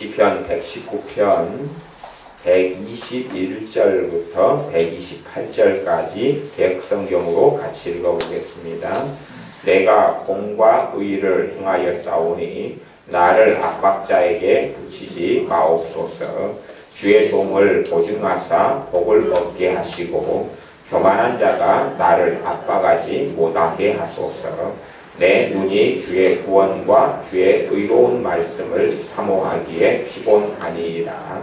시편 119편 121절부터 128절까지 개역성경으로 같이 읽어보겠습니다. 내가 공과 의를 행하여 싸우니 나를 압박자에게 붙이지 마옵소서. 주의 종을 보증하사 복을 얻게 하시고 교만한 자가 나를 압박하지 못하게 하소서. 내 눈이 주의 구원과 주의 의로운 말씀을 사모하기에 피곤하니이다.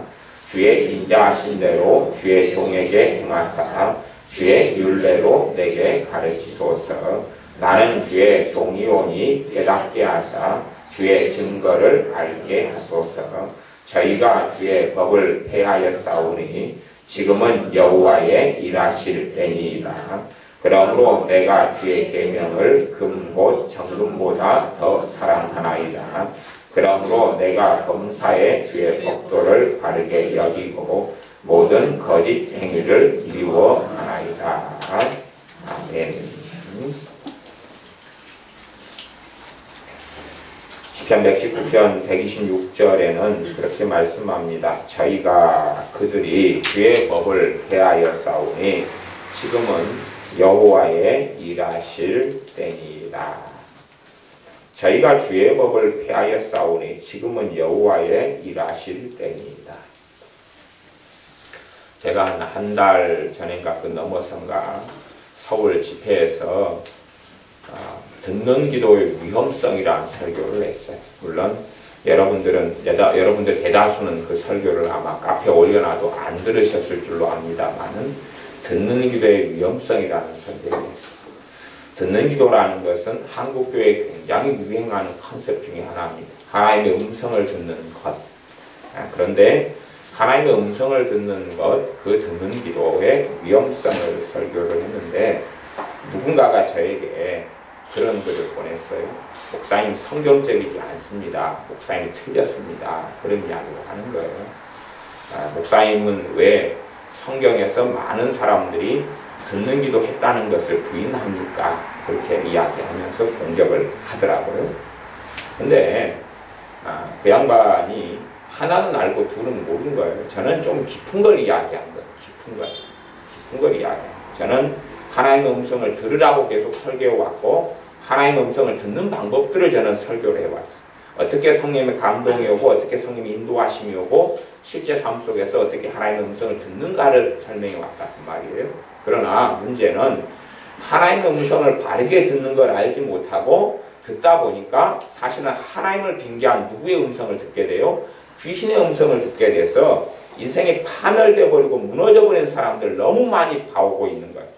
주의 인자하신 대로 주의 종에게 행하사 주의 율례로 내게 가르치소서. 나는 주의 종이오니 깨닫게 하사 주의 증거를 알게 하소서. 저희가 주의 법을 폐하여 싸우니 지금은 여호와의 일하실 때니이다. 그러므로 내가 주의 계명을 금곧 정금보다 더 사랑하나이다. 그러므로 내가 범사에 주의 법도를 바르게 여기고 모든 거짓 행위를 이루어하나이다. 아멘. 시편 119편 126절에는 그렇게 말씀합니다. 저희가 그들이 주의 법을 폐하여 싸우니 지금은 여호와의 일하실 때니이다. 저희가 주의 법을 폐하여 싸우니 지금은 여호와의 일하실 때니이다. 제가 한 달 전인가 그 넘어선가 서울 집회에서 듣는 기도의 위험성이라는 설교를 했어요. 물론 여러분들 대다수는 그 설교를 아마 카페에 올려놔도 안 들으셨을 줄로 압니다만은 듣는 기도의 위험성이라는 설교를 했어요. 듣는 기도라는 것은 한국교회에 굉장히 유행하는 컨셉 중에 하나입니다. 하나님의 음성을 듣는 것. 그런데 하나님의 음성을 듣는 것, 그 듣는 기도의 위험성을 설교를 했는데 누군가가 저에게 그런 글을 보냈어요. 목사님 성경적이지 않습니다. 목사님이 틀렸습니다. 그런 이야기를 하는 거예요. 목사님은 왜 성경에서 많은 사람들이 듣는 기도 했다는 것을 부인합니까? 그렇게 이야기하면서 공격을 하더라고요. 근데 그 양반이 하나는 알고 둘은 모르는 거예요. 저는 좀 깊은 걸 이야기한 거예요. 깊은 걸 이야기해요. 저는 하나님의 음성을 들으라고 계속 설교해왔고 하나님의 음성을 듣는 방법들을 저는 설교를 해왔어요. 어떻게 성령의 감동이 오고 어떻게 성령의 인도하심이 오고 실제 삶 속에서 어떻게 하나님의 음성을 듣는가를 설명해 왔단 말이에요. 그러나 문제는 하나님의 음성을 바르게 듣는 걸 알지 못하고 듣다 보니까 사실은 하나님을 빙자한 누구의 음성을 듣게 돼요? 귀신의 음성을 듣게 돼서 인생이 파멸돼 버리고 무너져 버린 사람들 너무 많이 봐오고 있는 거예요.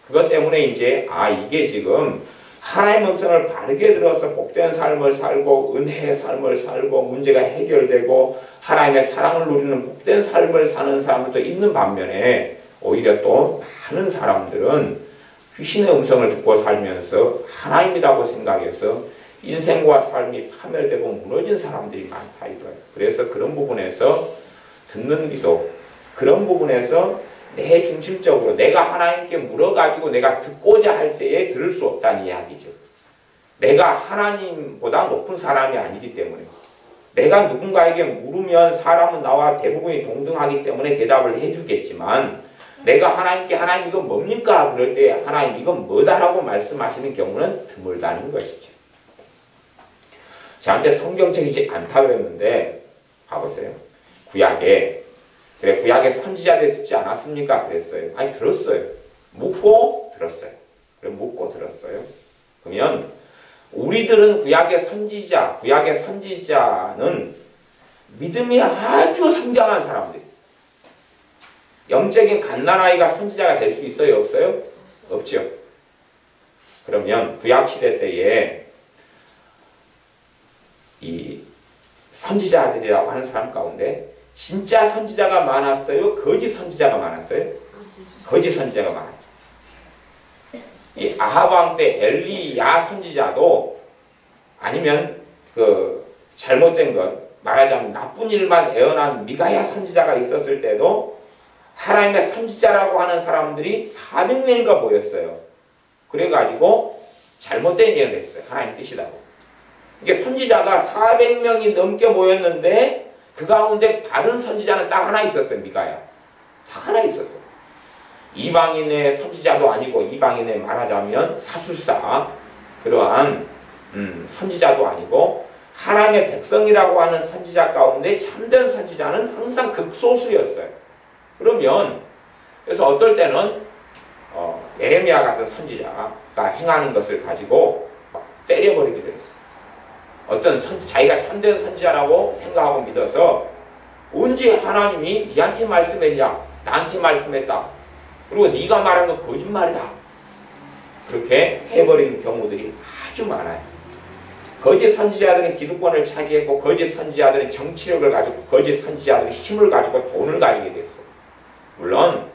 그것 때문에 이제 이게 지금 하나님의 음성을 바르게 들어서 복된 삶을 살고 은혜의 삶을 살고 문제가 해결되고 하나님의 사랑을 누리는 복된 삶을 사는 사람들도 있는 반면에 오히려 또 많은 사람들은 귀신의 음성을 듣고 살면서 하나님이라고 생각해서 인생과 삶이 파멸되고 무너진 사람들이 많다 이거예요. 그래서 그런 부분에서 듣는 기도, 그런 부분에서 내 중심적으로 내가 하나님께 물어가지고 내가 듣고자 할 때에 들을 수 없다는 이야기죠. 내가 하나님보다 높은 사람이 아니기 때문에 내가 누군가에게 물으면 사람은 나와 대부분이 동등하기 때문에 대답을 해주겠지만 내가 하나님께 하나님 이건 뭡니까? 그럴 때 하나님 이건 뭐다라고 말씀하시는 경우는 드물다는 것이죠. 저한테 성경적이지 않다 그랬는데 봐보세요. 구약에 선지자들 듣지 않았습니까? 그랬어요. 아니 들었어요. 묻고 들었어요. 그럼 묻고 들었어요. 그러면 우리들은 구약의 선지자는 믿음이 아주 성장한 사람들. 영적인 갓난아이가 선지자가 될 수 있어요? 없어요? 없죠. 그러면 구약시대 때에 이 선지자들이라고 하는 사람 가운데 진짜 선지자가 많았어요? 거짓 선지자가 많았어요? 거짓 선지자가 많았어요. 이 아합 왕 때 엘리야 선지자도 아니면 그 잘못된 것 말하자면 나쁜 일만 애언한 미가야 선지자가 있었을 때도 하나님의 선지자라고 하는 사람들이 400명인가 모였어요. 그래가지고 잘못된 예언을 했어요. 하나님 뜻이라고. 이게 선지자가 400명이 넘게 모였는데 그 가운데 바른 선지자는 딱 하나 있었어요. 미가야. 딱 하나 있었어요. 이방인의 선지자도 아니고 이방인의 말하자면 사술사 그러한 선지자도 아니고 하나님의 백성이라고 하는 선지자 가운데 참된 선지자는 항상 극소수였어요. 그러면 그래서 어떨 때는 예레미야 같은 선지자가 행하는 것을 가지고 막 때려버리기도 했어요. 어떤 자기가 참된 선지자라고 생각하고 믿어서 언제 하나님이 니한테 말씀했냐? 나한테 말씀했다. 그리고 네가 말한 건 거짓말이다. 그렇게 해버리는 경우들이 아주 많아요. 거짓 선지자들은 기득권을 차지했고 거짓 선지자들은 정치력을 가지고 거짓 선지자들은 힘을 가지고 돈을 가지게 됐어요. 물론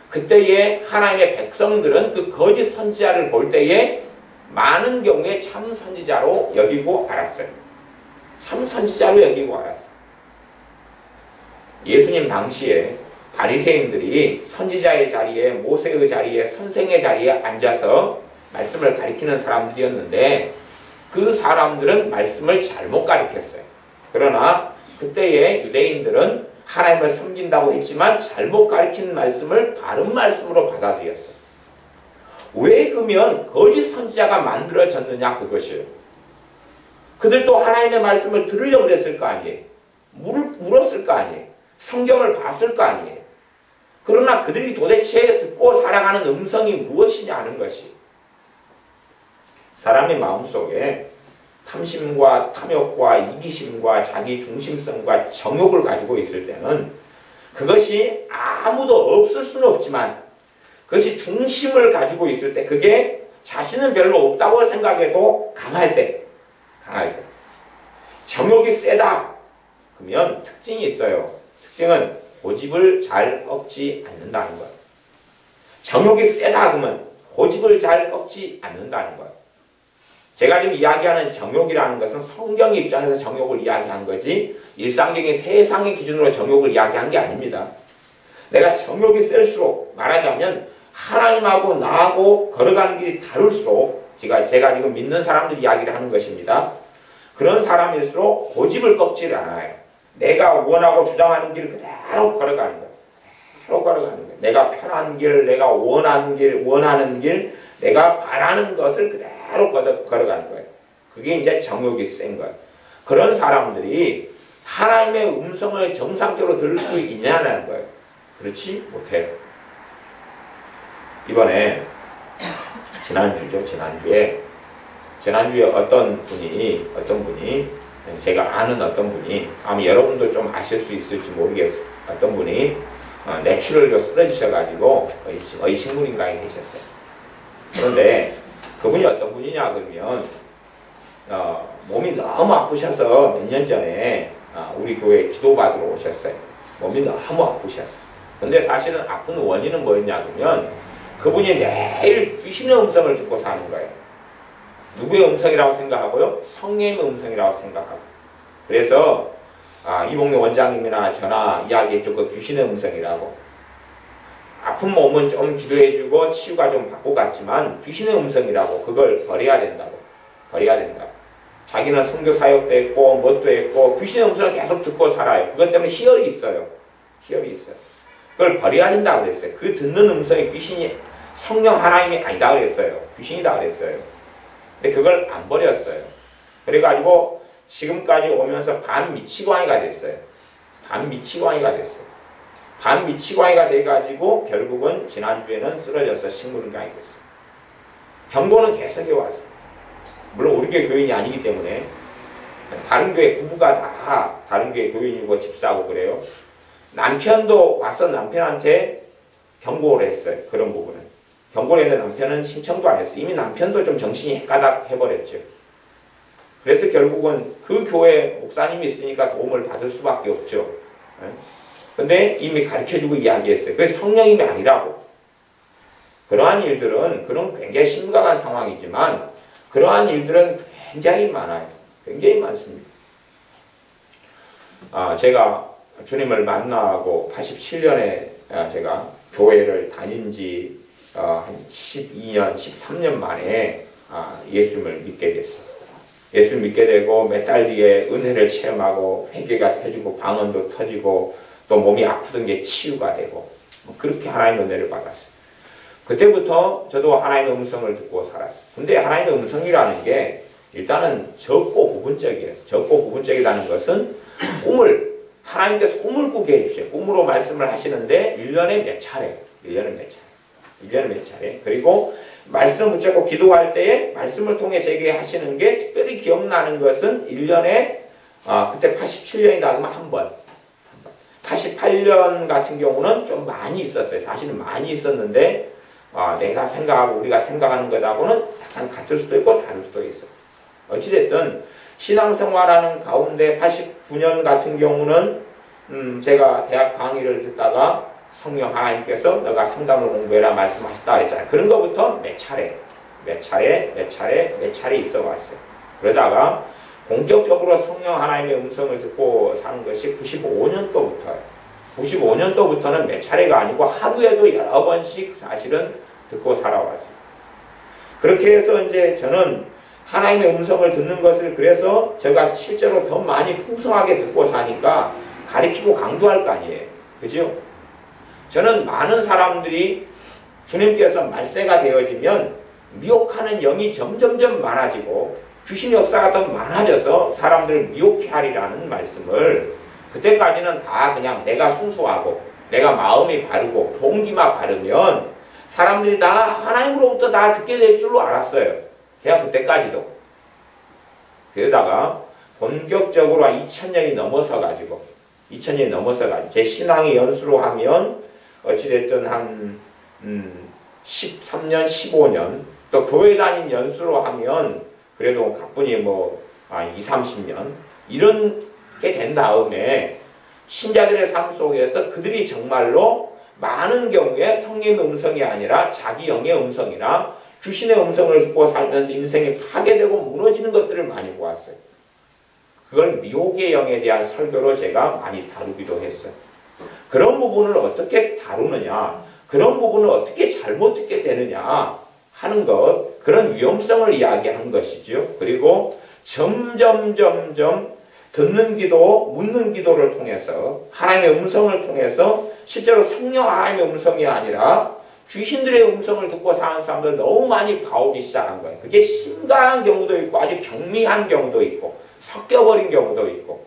그때의 하나님의 백성들은 그 거짓 선지자를 볼 때에 많은 경우에 참 선지자로 여기고 알았어요. 참 선지자로 여기고 알았어요. 예수님 당시에 바리새인들이 선지자의 자리에 모세의 자리에 선생의 자리에 앉아서 말씀을 가리키는 사람들이었는데 그 사람들은 말씀을 잘못 가리켰어요. 그러나 그때의 유대인들은 하나님을 섬긴다고 했지만 잘못 가리킨 말씀을 바른 말씀으로 받아들였어요. 왜 그러면 거짓 선지자가 만들어졌느냐 그것이에요. 그들도 하나님의 말씀을 들으려고 그랬을 거 아니에요. 물었을 거 아니에요. 성경을 봤을 거 아니에요. 그러나 그들이 도대체 듣고 살아가는 음성이 무엇이냐 하는 것이 사람의 마음속에 탐심과 탐욕과 이기심과 자기 중심성과 정욕을 가지고 있을 때는 그것이 아무도 없을 수는 없지만 그것이 중심을 가지고 있을 때 그게 자신은 별로 없다고 생각해도 강할 때 정욕이 세다 그러면 특징이 있어요. 특징은 고집을 잘 꺾지 않는다는 거예요. 정욕이 세다 그러면 고집을 잘 꺾지 않는다는 거예요. 제가 지금 이야기하는 정욕이라는 것은 성경의 입장에서 정욕을 이야기한 거지 일상적인 세상의 기준으로 정욕을 이야기한 게 아닙니다. 내가 정욕이 셀수록 말하자면 하나님하고 나하고 걸어가는 길이 다를수록 제가 지금 믿는 사람들 이야기를 하는 것입니다. 그런 사람일수록 고집을 꺾지를 않아요. 내가 원하고 주장하는 길을 그대로 걸어가는 거예요. 그대로 걸어가는 거예요. 내가 편한 길, 내가 원하는 길, 내가 바라는 것을 그대로 걸어가는 거예요. 그게 이제 정욕이 센 거예요. 그런 사람들이 하나님의 음성을 정상적으로 들을 수 있냐는 거예요. 그렇지 못해요. 이번에 지난주에 어떤 분이 제가 아는 어떤 분이 아마 여러분도 좀 아실 수 있을지 모르겠어요. 어떤 분이 뇌출혈로 쓰러지셔가지고 거의 식물인간이 되셨어요. 그런데 그분이 어떤 분이냐 그러면 몸이 너무 아프셔서 몇 년 전에 우리 교회에 기도받으러 오셨어요. 몸이 너무 아프셨어요. 근데 사실은 아픈 원인은 뭐였냐 그러면 그분이 매일 귀신의 음성을 듣고 사는 거예요. 누구의 음성이라고 생각하고요? 성령의 음성이라고 생각하고. 그래서 이봉래 원장님이나 저나 이야기했죠. 그 귀신의 음성이라고. 아픈 몸은 좀 기도해주고 치유가 좀 받고 갔지만 귀신의 음성이라고 그걸 버려야 된다고. 자기는 선교 사역도 했고 뭣도 했고 귀신의 음성을 계속 듣고 살아요. 그것 때문에 희열이 있어요. 그걸 버려야 된다고 그랬어요. 그 듣는 음성이 귀신이 성령 하나님이 아니다 그랬어요. 귀신이다 그랬어요. 근데 그걸 안 버렸어요. 그래가지고 지금까지 오면서 반미치광이가 됐어요. 반미치광이가 돼가지고 결국은 지난주에는 쓰러져서 식물인간이 됐어요. 경고는 계속 해왔어요. 물론 우리 교회 교인이 아니기 때문에 다른 교회 부부가 다 다른 교회 교인이고 집사고 그래요. 남편도 와서 남편한테 경고를 했어요. 그런 부분은. 경고를 했는데 남편은 신청도 안 했어요. 이미 남편도 좀 정신이 까닥해버렸죠. 그래서 결국은 그 교회 목사님이 있으니까 도움을 받을 수밖에 없죠. 근데 이미 가르쳐주고 이야기했어요. 그게 성령님이 아니라고. 그러한 일들은 굉장히 심각한 상황이지만 그러한 일들은 굉장히 많아요. 굉장히 많습니다. 제가 주님을 만나고 87년에 제가 교회를 다닌 지 한 12년, 13년 만에 예수님을 믿게 됐어요. 예수 믿게 되고 몇 달 뒤에 은혜를 체험하고 회개가 터지고 방언도 터지고 또 몸이 아프던 게 치유가 되고 그렇게 하나님의 은혜를 받았어요. 그때부터 저도 하나님의 음성을 듣고 살았어요. 근데 하나님의 음성이라는 게 일단은 적고 부분적이에요. 적고 부분적이라는 것은 하나님께서 꿈을 꾸게 해주세요. 꿈으로 말씀을 하시는데 1년에 몇 차례. 그리고 말씀을 붙잡고 기도할 때에 말씀을 통해 제게 하시는 게 특별히 기억나는 것은 1년에 그때 87년이다 그러면 한 번. 88년 같은 경우는 좀 많이 있었어요. 사실은 많이 있었는데 내가 생각하고 우리가 생각하는 것하고는 약간 같을 수도 있고 다를 수도 있어요. 어찌됐든 신앙생활하는 가운데 89년 같은 경우는 제가 대학 강의를 듣다가 성령 하나님께서 너가 상담을 공부해라 말씀하셨다 그랬잖아요. 그런 것부터 몇 차례 있어 왔어요. 그러다가 본격적으로 성령 하나님의 음성을 듣고 사는 것이 95년도부터예요. 95년도부터는 몇 차례가 아니고 하루에도 여러 번씩 사실은 듣고 살아왔어요. 그렇게 해서 이제 저는 하나님의 음성을 듣는 것을 그래서 제가 실제로 더 많이 풍성하게 듣고 사니까 가르치고 강조할 거 아니에요. 그죠? 저는 많은 사람들이 주님께서 말세가 되어지면 미혹하는 영이 점점점 많아지고 귀신 역사가 더 많아져서 사람들을 미혹해 하리라는 말씀을 그때까지는 다 그냥 내가 순수하고 내가 마음이 바르고 동기만 바르면 사람들이 다 하나님으로부터 다 듣게 될 줄로 알았어요. 제가 그때까지도. 그러다가 본격적으로 2000년이 넘어서가지고 제 신앙의 연수로 하면 어찌됐든 한 13년, 15년 또 교회 다닌 연수로 하면 그래도 가뿐히 뭐 20, 30년 이런 게 된 다음에 신자들의 삶 속에서 그들이 정말로 많은 경우에 성령의 음성이 아니라 자기 영의 음성이나 귀신의 음성을 듣고 살면서 인생이 파괴되고 무너지는 것들을 많이 보았어요. 그걸 미혹의 영에 대한 설교로 제가 많이 다루기도 했어요. 그런 부분을 어떻게 다루느냐, 그런 부분을 어떻게 잘못 듣게 되느냐 하는 것, 그런 위험성을 이야기한 것이죠. 그리고 점점 듣는 기도, 묻는 기도를 통해서 하나님의 음성을 통해서 실제로 성령 하나님의 음성이 아니라 귀신들의 음성을 듣고 사는 사람들 너무 많이 봐오기 시작한 거예요. 그게 심각한 경우도 있고 아주 경미한 경우도 있고 섞여버린 경우도 있고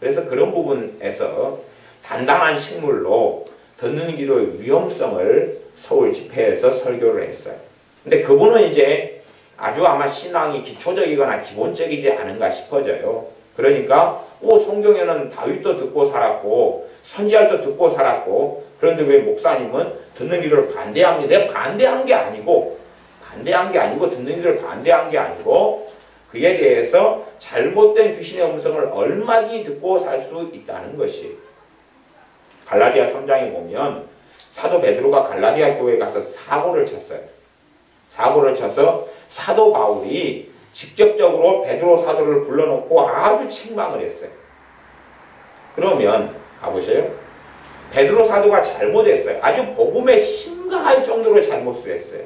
그래서 그런 부분에서 단단한 식물로 듣는 기도의 위험성을 서울 집회에서 설교를 했어요. 근데 그분은 이제 아주 아마 신앙이 기초적이거나 기본적이지 않은가 싶어져요. 그러니까 성경에는 다윗도 듣고 살았고 선지자도 듣고 살았고 그런데 왜 목사님은 듣는 기도를 반대합니다. 내가 반대한 게 아니고 듣는 기도를 반대한 게 아니고 그에 대해서 잘못된 귀신의 음성을 얼마든지 듣고 살 수 있다는 것이 갈라디아 3장에 보면 사도 베드로가 갈라디아 교회에 가서 사고를 쳤어요. 사고를 쳐서 사도 바울이 직접적으로 베드로 사도를 불러놓고 아주 책망을 했어요. 그러면 가보세요. 베드로 사도가 잘못했어요. 아주 복음에 심각할 정도로 잘못을 했어요.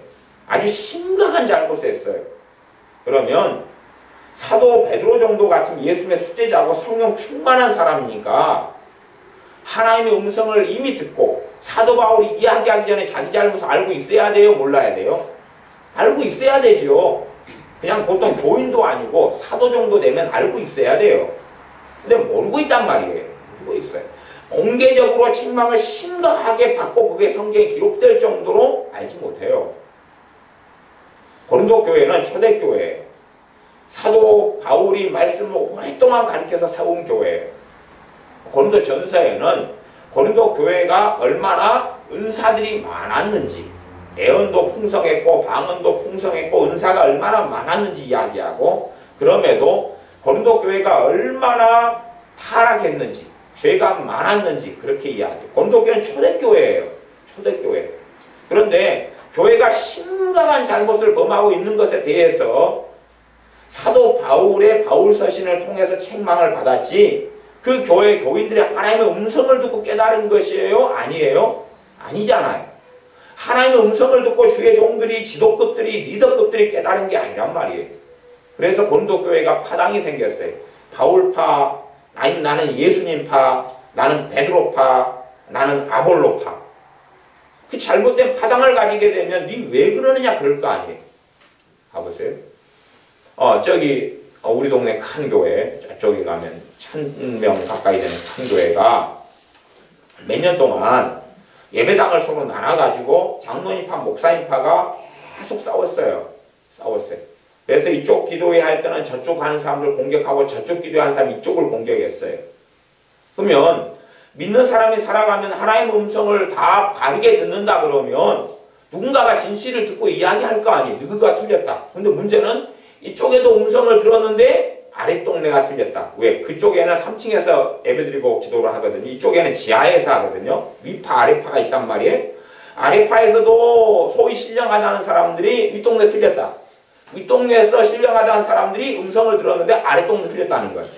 아주 심각한 잘못을 했어요. 그러면 사도 베드로 정도 같은 예수님의 수제자고 성령 충만한 사람이니까 하나님의 음성을 이미 듣고 사도 바울이 이야기하기 전에 자기 잘못을 알고 있어야 돼요? 몰라야 돼요? 알고 있어야 되죠. 그냥 보통 교인도 아니고 사도 정도 되면 알고 있어야 돼요. 근데 모르고 있단 말이에요. 모르고 있어요. 공개적으로 책망을 심각하게 받고 그게 성경에 기록될 정도로 알지 못해요. 고린도 교회는 초대교회예요. 사도 바울이 말씀을 오랫동안 가르쳐서 세운 교회예요. 고린도 전서에는 고린도 교회가 얼마나 은사들이 많았는지 예언도 풍성했고 방언도 풍성했고 은사가 얼마나 많았는지 이야기하고 그럼에도 고린도 교회가 얼마나 타락했는지 죄가 많았는지 그렇게 이야기해요. 고린도 교회는 초대교회예요. 초대교회. 그런데 교회가 심각한 잘못을 범하고 있는 것에 대해서 사도 바울의 바울서신을 통해서 책망을 받았지 그 교회 교인들이 하나님의 음성을 듣고 깨달은 것이에요? 아니에요? 아니잖아요. 하나님의 음성을 듣고 주의 종들이 지도급들이 리더급들이 깨달은 게 아니란 말이에요. 그래서 고린도 교회가 파당이 생겼어요. 바울파, 아니면 나는 예수님파, 나는 베드로파, 나는 아볼로파. 그 잘못된 파당을 가지게 되면 니 왜 그러느냐 그럴 거 아니에요. 가보세요. 우리 동네 큰 교회, 저쪽에 가면 1000명 가까이 되는 큰 교회가 몇 년 동안 예배당을 서로 나눠가지고 장로님파, 목사님파가 계속 싸웠어요. 그래서 이쪽 기도회 할 때는 저쪽 하는 사람들 공격하고 저쪽 기도하는 사람 이쪽을 공격했어요. 그러면 믿는 사람이 살아가면 하나님의 음성을 다 바르게 듣는다 그러면 누군가가 진실을 듣고 이야기할 거 아니에요. 누구가 틀렸다. 근데 문제는 이쪽에도 음성을 들었는데 아랫동네가 틀렸다. 왜? 그쪽에는 3층에서 예배드리고 기도를 하거든요. 이쪽에는 지하에서 하거든요. 위파, 아래파가 있단 말이에요. 아래파에서도 소위 신령하다는 사람들이 윗동네 틀렸다. 윗동네에서 신령하다는 사람들이 음성을 들었는데 아랫동네 틀렸다는 거예요.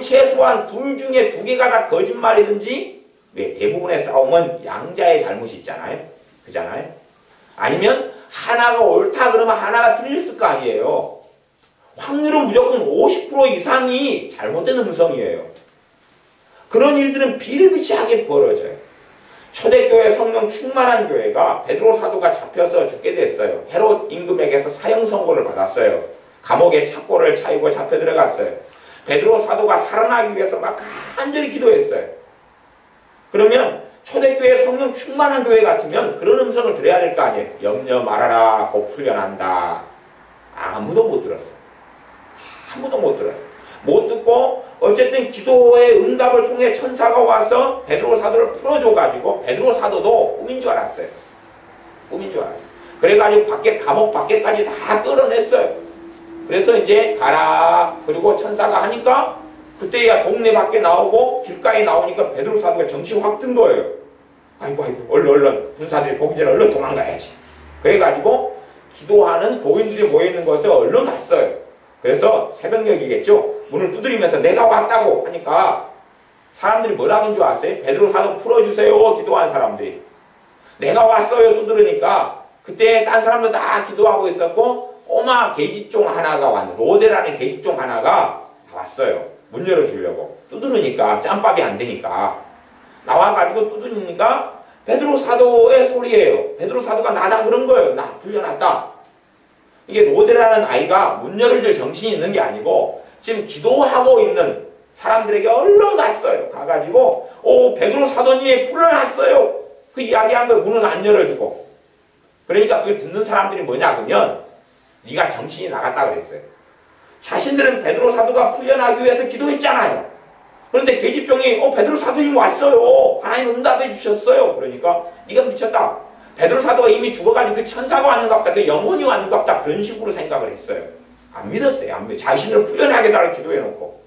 최소한 둘 중에 2개가 다 거짓말이든지, 왜? 대부분의 싸움은 양자의 잘못이 있잖아요. 그잖아요. 아니면 하나가 옳다 그러면 하나가 틀렸을 거 아니에요. 확률은 무조건 50% 이상이 잘못된 음성이에요. 그런 일들은 비일비재하게 벌어져요. 초대교회 성령 충만한 교회가 베드로 사도가 잡혀서 죽게 됐어요. 헤롯 임금에게서 사형 선고를 받았어요. 감옥에 착고를 차이고 잡혀 들어갔어요. 베드로 사도가 살아나기 위해서 막 간절히 기도했어요. 그러면 초대교회 성령 충만한 교회 같으면 그런 음성을 들어야 될 거 아니에요. 염려 말아라, 곧 풀려난다. 아무도 못 들었어요. 아무도 못 들어요. 못 듣고 어쨌든 기도의 응답을 통해 천사가 와서 베드로 사도를 풀어줘가지고 베드로 사도도 꿈인 줄 알았어요. 그래가지고 감옥 밖에까지 다 끌어냈어요. 그래서 이제 가라. 그리고 천사가 하니까 그때야 동네 밖에 나오고 길가에 나오니까 베드로 사도가 정신이 확 든 거예요. 아이고 얼른 군사들이 보기 전에 얼른 도망가야지. 그래가지고 기도하는 교인들이 모여있는 곳에 얼른 갔어요. 그래서 새벽녘이겠죠. 문을 두드리면서 내가 왔다고 하니까 사람들이 뭐라는 줄 아세요? 베드로 사도 풀어주세요. 기도한 사람들이. 내가 왔어요. 두드리니까 그때 딴 사람들 다 기도하고 있었고 꼬마 계집종 하나가 왔는데 로데라는 계집종 하나가 다 왔어요. 문 열어주려고. 두드리니까 짬밥이 안 되니까 나와가지고 두드리니까 베드로 사도의 소리예요. 베드로 사도가 나다 그런 거예요. 나 풀려났다. 이게 로데라는 아이가 문 열어줄 정신이 있는 게 아니고 지금 기도하고 있는 사람들에게 얼른 갔어요. 가가지고 베드로 사도님이 풀려났어요. 그 이야기한 걸 문은 안 열어주고. 그러니까 그걸 듣는 사람들이 뭐냐 그러면 네가 정신이 나갔다 그랬어요. 자신들은 베드로 사도가 풀려나기 위해서 기도했잖아요. 그런데 계집종이 베드로 사도님 왔어요. 하나님 응답해 주셨어요. 그러니까 네가 미쳤다. 베드로 사도가 이미 죽어가지고 그 천사가 왔는가 보다. 그 영혼이 왔는가 보다. 그런 식으로 생각을 했어요. 안 믿었어요. 안 믿어요. 자신을 풀려나게 달라 기도해놓고.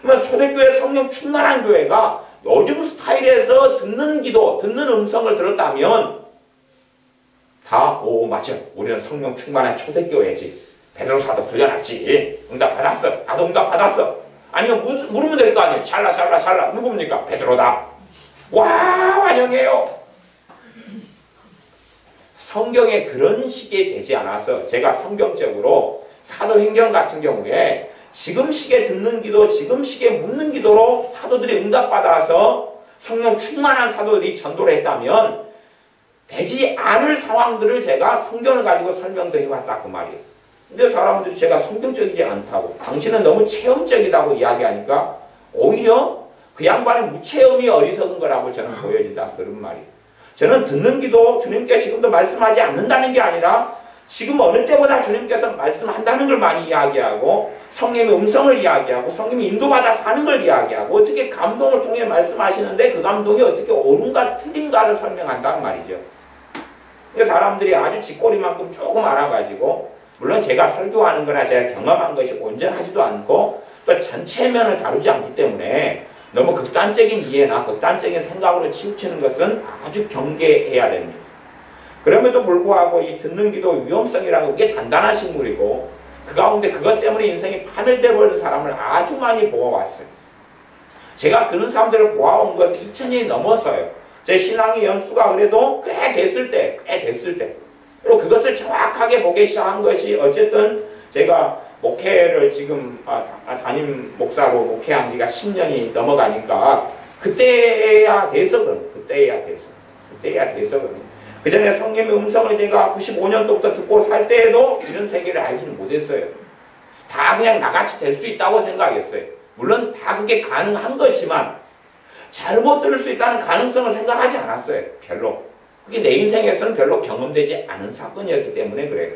그러면 초대교회 성령 충만한 교회가 요즘 스타일에서 듣는 기도, 듣는 음성을 들었다면 다 맞아. 우리는 성령 충만한 초대교회지. 베드로 사도 풀려났지. 응답 받았어. 나도 응답 받았어. 아니면 물으면 될 거 아니에요. 샬라. 누굽니까? 베드로다. 와, 환영해요. 성경에 그런 식이 되지 않아서 제가 성경적으로 사도행전 같은 경우에 지금 시기에 듣는 기도, 지금 시기에 묻는 기도로 사도들이 응답받아서 성령 충만한 사도들이 전도를 했다면 되지 않을 상황들을 제가 성경을 가지고 설명도 해왔다 그 말이에요. 근데 사람들이 제가 성경적이지 않다고 당신은 너무 체험적이라고 이야기하니까 오히려 그 양반의 무체험이 어리석은 거라고 저는 보여진다 그런 말이에요. 저는 듣는 기도 주님께 지금도 말씀하지 않는다는 게 아니라 지금 어느 때보다 주님께서 말씀한다는 걸 많이 이야기하고 성령의 음성을 이야기하고 성령이 인도받아 사는 걸 이야기하고 어떻게 감동을 통해 말씀하시는데 그 감동이 어떻게 옳은가 틀린가를 설명한다는 말이죠. 그러니까 사람들이 아주 쥐꼬리만큼 조금 알아가지고 물론 제가 설교하는 거나 제가 경험한 것이 온전하지도 않고 또 전체 면을 다루지 않기 때문에 너무 극단적인 이해나 극단적인 생각으로 치우치는 것은 아주 경계해야 됩니다. 그럼에도 불구하고 이 듣는 기도 위험성이라는 게 단단한 식물이고 그 가운데 그것 때문에 인생이 파멸되어 버리는 사람을 아주 많이 보아왔어요. 제가 그런 사람들을 보아온 것은 2000년이 넘었어요. 제 신앙의 연수가 그래도 꽤 됐을 때 그리고 그것을 정확하게 보기 시작한 것이 어쨌든 제가 목회를 지금 담임 목사로 목회한 지가 10년이 넘어가니까 그때야 돼서 그런 그때야 돼서 그런 그 전에 성령의 음성을 제가 95년도부터 듣고 살 때에도 이런 세계를 알지는 못했어요. 다 그냥 나같이 될 수 있다고 생각했어요. 물론 다 그게 가능한 거지만 잘못 들을 수 있다는 가능성을 생각하지 않았어요. 별로. 그게 내 인생에서는 별로 경험되지 않은 사건이었기 때문에 그래요.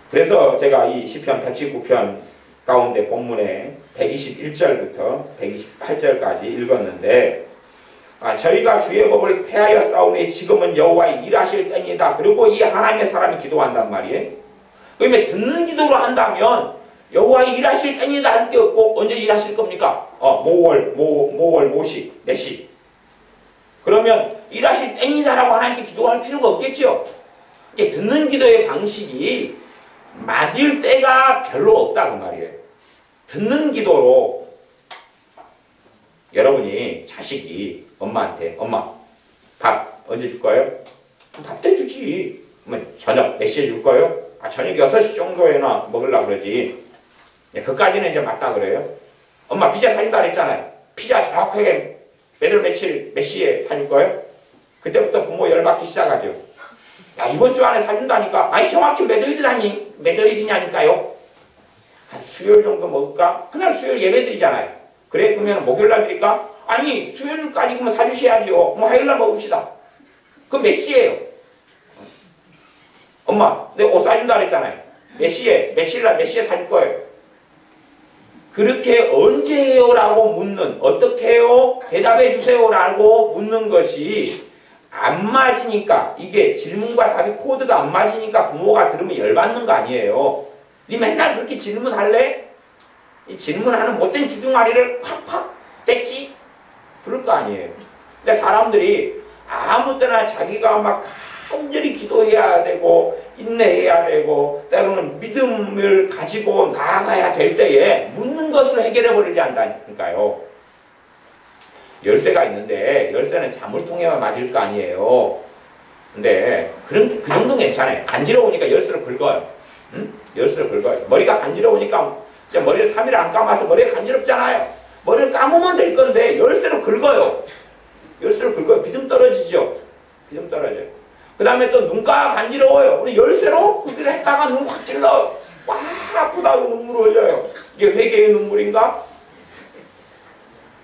그래서 제가 이 시편 119편 가운데 본문에 121절부터 128절까지 읽었는데 저희가 주의 법을 폐하여 싸우니 지금은 여호와의 일하실 때이다. 그리고 이 하나님의 사람이 기도한단 말이에요. 그러면 듣는 기도로 한다면 여호와의 일하실 때이다 할 때 없고 언제 일하실 겁니까? 모식, 내시. 그러면 일하실 때이다라고 하나님께 기도할 필요가 없겠죠. 이게 듣는 기도의 방식이 맞을 때가 별로 없다 그 말이에요. 듣는 기도로 여러분이 자식이 엄마한테 엄마 밥 언제 줄 거예요? 밥 때 주지. 저녁 몇 시에 줄 거예요? 저녁 6시 정도에나 먹으려고 그러지. 그까지는 이제 맞다 그래요. 엄마 피자 사준다 그랬잖아요. 피자 정확하게 며칠 몇 시에 사줄 거예요? 그때부터 부모 열받기 시작하죠. 야 이번 주 안에 사준다니까. 아니 정확히 몇 요일이냐니까요. 한 수요일 정도 먹을까? 그날 수요일 예배 드리잖아요. 그래? 그러면 목요일날 드릴까? 아니 수요일까지 그러면 사주셔야죠. 뭐 화요일날 먹읍시다. 그럼 몇 시에요? 엄마 내가 옷 사준다 그랬잖아요. 몇 시에? 며칠날 몇 시에 사줄 거예요? 그렇게 언제 해요? 라고 묻는 어떻게 해요? 대답해 주세요 라고 묻는 것이 안 맞으니까 이게 질문과 답이 코드가 안 맞으니까 부모가 들으면 열받는 거 아니에요. 니 맨날 그렇게 질문할래? 이 질문하는 못된 주둥아리를 팍팍 뗐지? 그럴 거 아니에요. 근데 사람들이 아무 때나 자기가 막 간절히 기도해야 되고 인내해야 되고 때로는 믿음을 가지고 나아가야 될 때에 묻는 것을 해결해 버리지 않다니까요. 열쇠가 있는데 열쇠는 자물통에만 맞을 거 아니에요. 근데 그 정도는 괜찮아요. 간지러우니까 열쇠를 긁어요. 응? 열쇠를 긁어요. 머리가 간지러우니까 머리를 3일 안 감아서 머리가 간지럽잖아요. 머리를 감으면 될 건데 열쇠로 긁어요. 열쇠로 긁어요. 비듬 떨어지죠. 비듬 떨어져요. 그 다음에 또 눈가가 간지러워요. 우리 열쇠로 그들을 했다가 눈 확 찔러요. 와 아프다고 눈물 흘려요. 이게 회개의 눈물인가?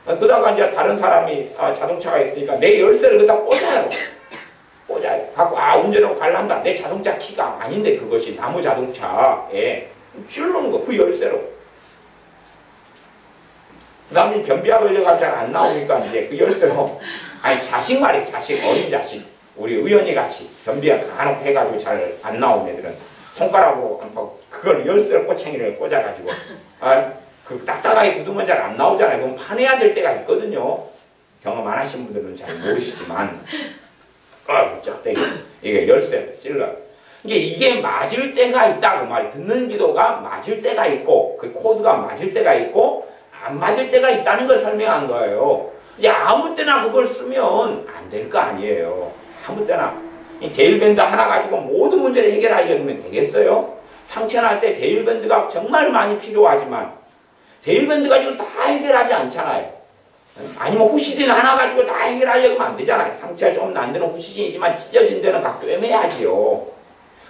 그러다가 이제 다른 사람이 자동차가 있으니까 내 열쇠를 그다 꽂아요. 갖고 운전하고 갈란다. 내 자동차 키가 아닌데 그것이 나무 자동차에 찔르는 거 그 열쇠로. 그 다음에 변비약 걸려가 잘 안 나오니까 이제 그 열쇠로 자식 말이에요. 자식 어린 자식. 우리 의원이 같이 변비약 간혹 해가지고 잘 안 나오는 애들은 손가락으로 그걸 열쇠를 꼬챙이를 꽂아가지고 그 딱딱하게 굳으면 잘 안 나오잖아요. 그럼 파내야 될 때가 있거든요. 경험 안 하신 분들은 잘 모르시지만 쫙대기 이게 열쇠 찔러. 이게 맞을 때가 있다 그 말이. 듣는 기도가 맞을 때가 있고 그 코드가 맞을 때가 있고 안 맞을 때가 있다는 걸 설명한 거예요. 이제 아무 때나 그걸 쓰면 안 될 거 아니에요. 아무 때나. 데일밴드 하나 가지고 모든 문제를 해결하려면 되겠어요? 상처날 때 데일밴드가 정말 많이 필요하지만 데일밴드 가지고 다 해결하지 않잖아요. 아니면 후시딘 하나 가지고 다 해결하려면 안 되잖아요. 상처가 좀 안 되는 후시딘이지만 찢어진 데는 각 꿰매야지요.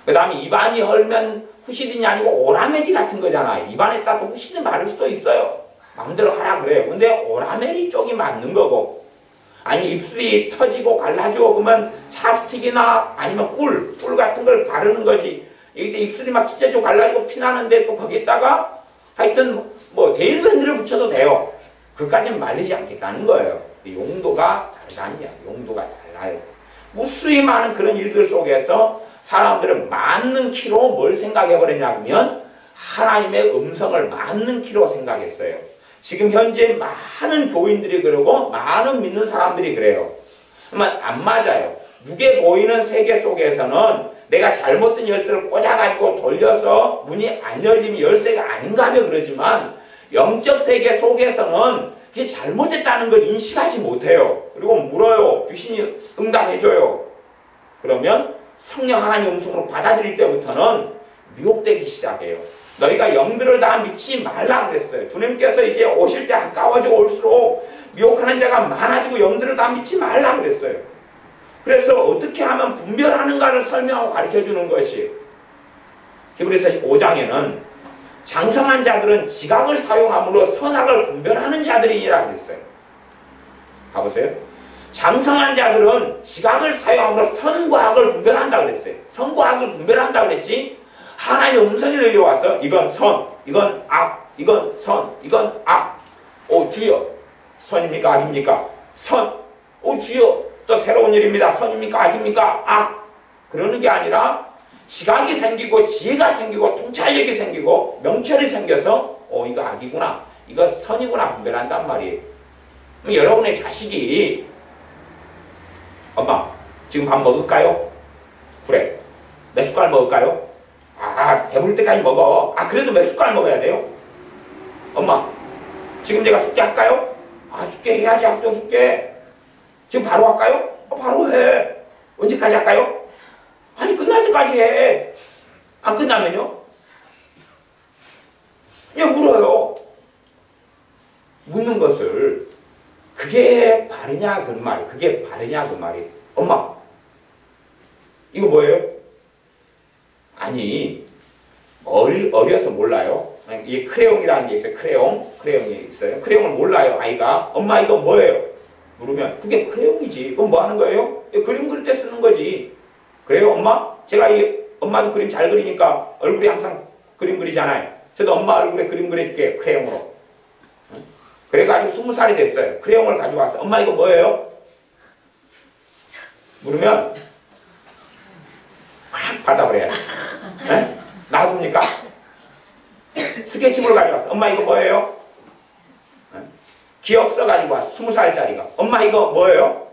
그 다음에 입안이 헐면 후시딘이 아니고 오라메디 같은 거잖아요. 입안에다 또 후시딘 바를 수도 있어요. 마음대로 하라 그래요. 근데 오라메디 쪽이 맞는 거고, 아니 입술이 터지고 갈라지고 그러면 찹스틱이나 아니면 꿀 같은 걸 바르는 거지. 이때 입술이 막 찢어지고 갈라지고 피나는데 또 거기다가 하여튼 뭐 데일밴드를 붙여도 돼요. 그까지는 말리지 않겠다는 거예요. 용도가 다르다니요. 용도가 달라요. 무수히 많은 그런 일들 속에서 사람들은 맞는 키로 뭘 생각해버렸냐면 하나님의 음성을 맞는 키로 생각했어요. 지금 현재 많은 교인들이 그러고 많은 믿는 사람들이 그래요. 그러면 안 맞아요. 눈에 보이는 세계 속에서는 내가 잘못된 열쇠를 꽂아가지고 돌려서 문이 안 열리면 열쇠가 아닌가 하면 그러지만 영적 세계 속에서는 그게 잘못됐다는 걸 인식하지 못해요. 그리고 물어요. 귀신이 응답해줘요. 그러면 성령 하나님 음성으로 받아들일 때부터는 미혹되기 시작해요. 너희가 영들을 다 믿지 말라 그랬어요. 주님께서 이제 오실 때 가까워지고 올수록 미혹하는 자가 많아지고 영들을 다 믿지 말라 그랬어요. 그래서 어떻게 하면 분별하는가를 설명하고 가르쳐주는 것이 히브리서 5장에는 장성한 자들은 지각을 사용함으로 선악을 분별하는 자들이니라 그랬어요. 봐보세요. 장성한 자들은 지각을 사용함으로 선과 악을 분별한다 그랬어요. 선과 악을 분별한다 그랬지 하나님의 음성이 들려와서 이건 선, 이건 악, 이건 선, 이건 악. 오 주여, 선입니까 악입니까? 선. 오 주여, 또 새로운 일입니다. 선입니까 악입니까? 악. 그러는 게 아니라 지각이 생기고 지혜가 생기고 통찰력이 생기고 명철이 생겨서 이거 악이구나, 이거 선이구나 분별한단 말이에요. 그럼 여러분의 자식이 엄마 지금 밥 먹을까요? 그래. 몇 숟갈 먹을까요? 아 배부를 때까지 먹어. 아 그래도 몇 숟갈 먹어야 돼요? 엄마 지금 제가 숙제 할까요? 아 숙제 해야지. 학교 숙제 지금 바로 할까요? 바로 해. 언제까지 할까요? 아니 끝날 때까지 해. 안 끝나면요? 그냥 물어요. 묻는 것을 그게 바르냐 그 말, 그게 바르냐 그 말이. 엄마 이거 뭐예요? 아니 어려서 몰라요. 이 크레용이라는 게 있어요. 크레용이 있어요. 크레용을 몰라요 아이가. 엄마 이거 뭐예요? 물으면 그게 크레용이지. 그럼 뭐 하는 거예요? 그림 그릴 때 쓰는 거지. 그래요 엄마? 제가 엄마도 그림 잘 그리니까 얼굴에 항상 그림 그리잖아요. 저도 엄마 얼굴에 그림 그려줄게요. 크레용으로. 그래가지고 20살이 됐어요. 크레용을 가지고 왔어요. 엄마 이거 뭐예요? 물으면 확 받아버려야 돼. 네? 놔둡니까? 스케치북을 가지고 왔어. 엄마 이거 뭐예요? 네? 기억 써가지고 왔어. 20살짜리가. 엄마 이거 뭐예요?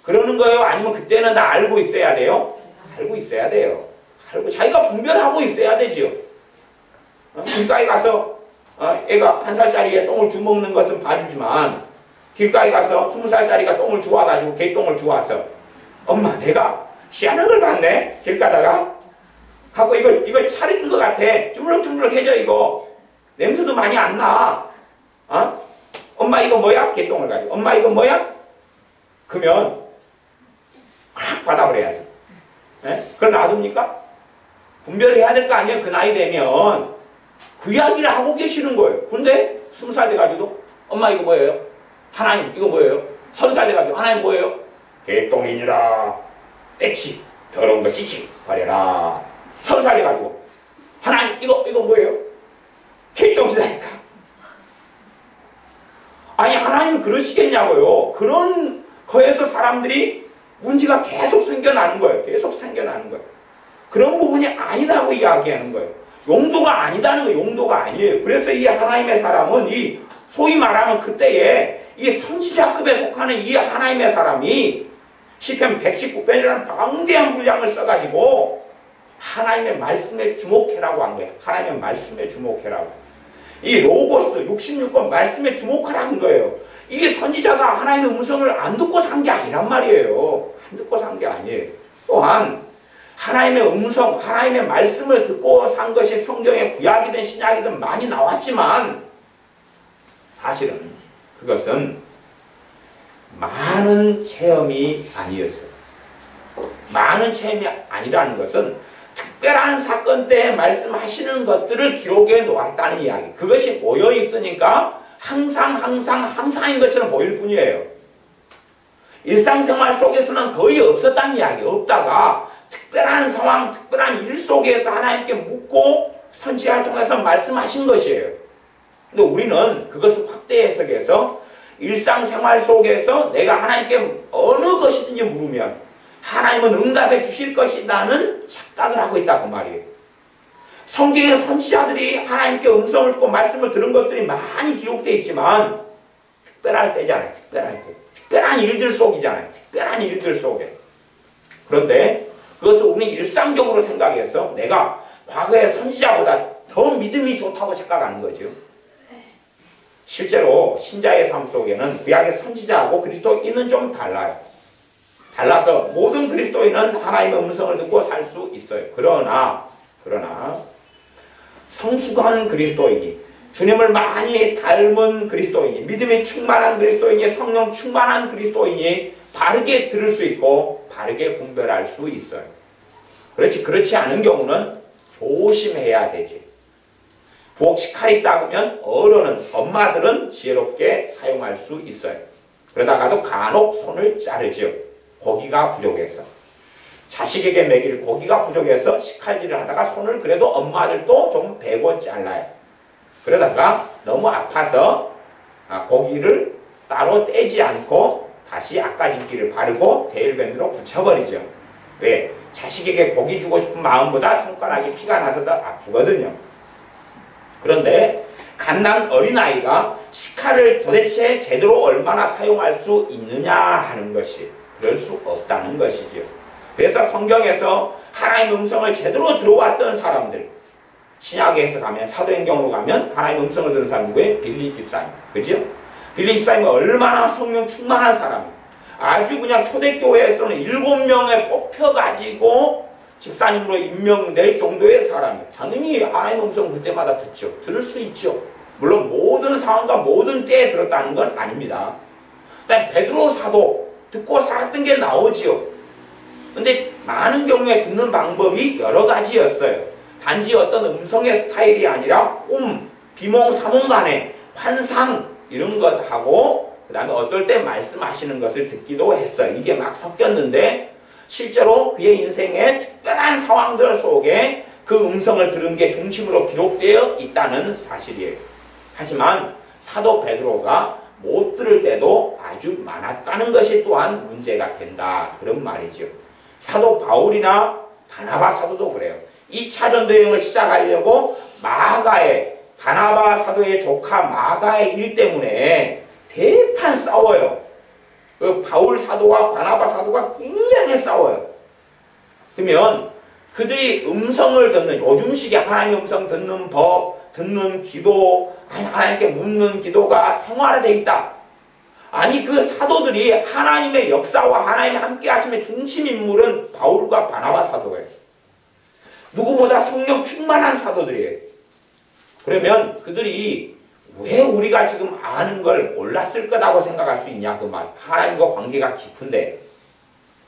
그러는 거예요? 아니면 그때는 다 알고 있어야 돼요? 알고 있어야 돼요. 알고 자기가 분별하고 있어야 되죠. 길가에 가서 애가 1살짜리에 똥을 주먹는 것은 봐주지만 길가에 가서 20살짜리가 똥을 주워가지고 개똥을 주워왔어. 엄마 내가 희한한 걸 봤네. 길 가다가 하고 이거 차려준 것 같아. 주물럭주물럭해져 이거. 냄새도 많이 안 나. 엄마 이거 뭐야? 개똥을 가지고. 엄마 이거 뭐야? 그러면 확 받아버려야죠. 네? 그걸 놔둡니까? 분별해야 될 거 아니에요. 그 나이 되면 그 이야기를 하고 계시는 거예요. 근데 20살 돼가지고 엄마 이거 뭐예요? 하나님 이거 뭐예요? 30살 돼가지고 하나님 뭐예요? 개똥이니라 떼치 더러운 거 찌치 버려라. 30살 돼가지고 하나님 이거 뭐예요? 개똥이다니까. 아니 하나님 그러시겠냐고요. 그런 거에서 사람들이 문제가 계속 생겨나는 거예요. 계속 생겨나는 거예요. 그런 부분이 아니다고 이야기하는 거예요. 용도가 아니다는 거예요. 용도가 아니에요. 그래서 이 하나님의 사람은 이 소위 말하면 그때에 이 선지자급에 속하는 이 하나님의 사람이 시편 119편이라는 방대한 분량을 써가지고 하나님의 말씀에 주목해라고 한 거예요. 하나님의 말씀에 주목해라고. 이 로고스 66권 말씀에 주목하라는 거예요. 이게 선지자가 하나님의 음성을 안 듣고 산 게 아니란 말이에요. 안 듣고 산 게 아니에요. 또한 하나님의 음성, 하나님의 말씀을 듣고 산 것이 성경의 구약이든 신약이든 많이 나왔지만 사실은 그것은 많은 체험이 아니었어요. 많은 체험이 아니라는 것은 특별한 사건 때 말씀하시는 것들을 기록해 놓았다는 이야기. 그것이 모여 있으니까 항상인 것처럼 보일 뿐이에요. 일상생활 속에서는 거의 없었다는 이야기. 없다가 특별한 상황, 특별한 일 속에서 하나님께 묻고 선지자를 통해서 말씀하신 것이에요. 근데 우리는 그것을 확대 해석해서 일상생활 속에서 내가 하나님께 어느 것이든지 물으면 하나님은 응답해 주실 것이라는 착각을 하고 있다고 말이에요. 성경의 선지자들이 하나님께 음성을 듣고 말씀을 들은 것들이 많이 기록되어 있지만 특별할 때잖아요. 특별할 때. 특별한 일들 속이잖아요. 특별한 일들 속에. 그런데 그것을 우리는 일상적으로 생각해서 내가 과거의 선지자보다 더 믿음이 좋다고 착각하는 거죠. 실제로 신자의 삶 속에는 구약의 선지자하고 그리스도인은 좀 달라요. 달라서 모든 그리스도인은 하나님의 음성을 듣고 살 수 있어요. 그러나 그러나 성숙한 그리스도인이, 주님을 많이 닮은 그리스도인이, 믿음이 충만한 그리스도인이, 성령 충만한 그리스도인이 바르게 들을 수 있고 바르게 분별할 수 있어요. 그렇지 않은 경우는 조심해야 되지. 부엌 칼이 작으면 어른은, 엄마들은 지혜롭게 사용할 수 있어요. 그러다가도 간혹 손을 자르죠. 고기가 부족해서. 자식에게 먹일 고기가 부족해서 식칼질을 하다가 손을 그래도 엄마들도 좀 베고 잘라요. 그러다가 너무 아파서 고기를 따로 떼지 않고 다시 아까짓기를 바르고 데일밴드로 붙여버리죠. 왜? 자식에게 고기 주고 싶은 마음보다 손가락에 피가 나서 더 아프거든요. 그런데 갓난 어린아이가 식칼을 도대체 제대로 얼마나 사용할 수 있느냐 하는 것이, 그럴 수 없다는 것이죠. 그래서 성경에서 하나님의 음성을 제대로 들어왔던 사람들, 신약에서 가면, 사도행전으로 가면 하나님의 음성을 들은 사람 누구예요? 빌립 집사님. 그죠? 빌립 집사님은 얼마나 성령 충만한 사람이에요. 아주 그냥 초대교회에서는 7명에 뽑혀가지고 집사님으로 임명될 정도의 사람이에요. 당연히 하나님의 음성을 그때마다 듣죠. 들을 수 있죠. 물론 모든 상황과 모든 때에 들었다는 건 아닙니다. 그다음에 베드로 사도 듣고 살았던 게 나오지요. 근데 많은 경우에 듣는 방법이 여러 가지였어요. 단지 어떤 음성의 스타일이 아니라 비몽사몽 간에 환상 이런 것 하고, 그 다음에 어떨 때 말씀하시는 것을 듣기도 했어요. 이게 막 섞였는데 실제로 그의 인생의 특별한 상황들 속에 그 음성을 들은 게 중심으로 기록되어 있다는 사실이에요. 하지만 사도 베드로가 못 들을 때도 아주 많았다는 것이 또한 문제가 된다, 그런 말이죠. 사도 바울이나 바나바 사도도 그래요. 2차 전도여행을 시작하려고 바나바 사도의 조카 마가의 일 때문에 대판 싸워요. 그 바울 사도와 바나바 사도가 굉장히 싸워요. 그러면 그들이 음성을 듣는, 요즘식의 하나님의 음성 듣는 법, 듣는 기도, 하나님께 묻는 기도가 생활화되어 있다. 아니, 그 사도들이 하나님의 역사와 하나님의 함께 하심의 중심 인물은 바울과 바나바 사도예요. 누구보다 성령 충만한 사도들이에요. 그러면 그들이 왜 우리가 지금 아는 걸 몰랐을 거라고 생각할 수 있냐, 그 말. 하나님과 관계가 깊은데.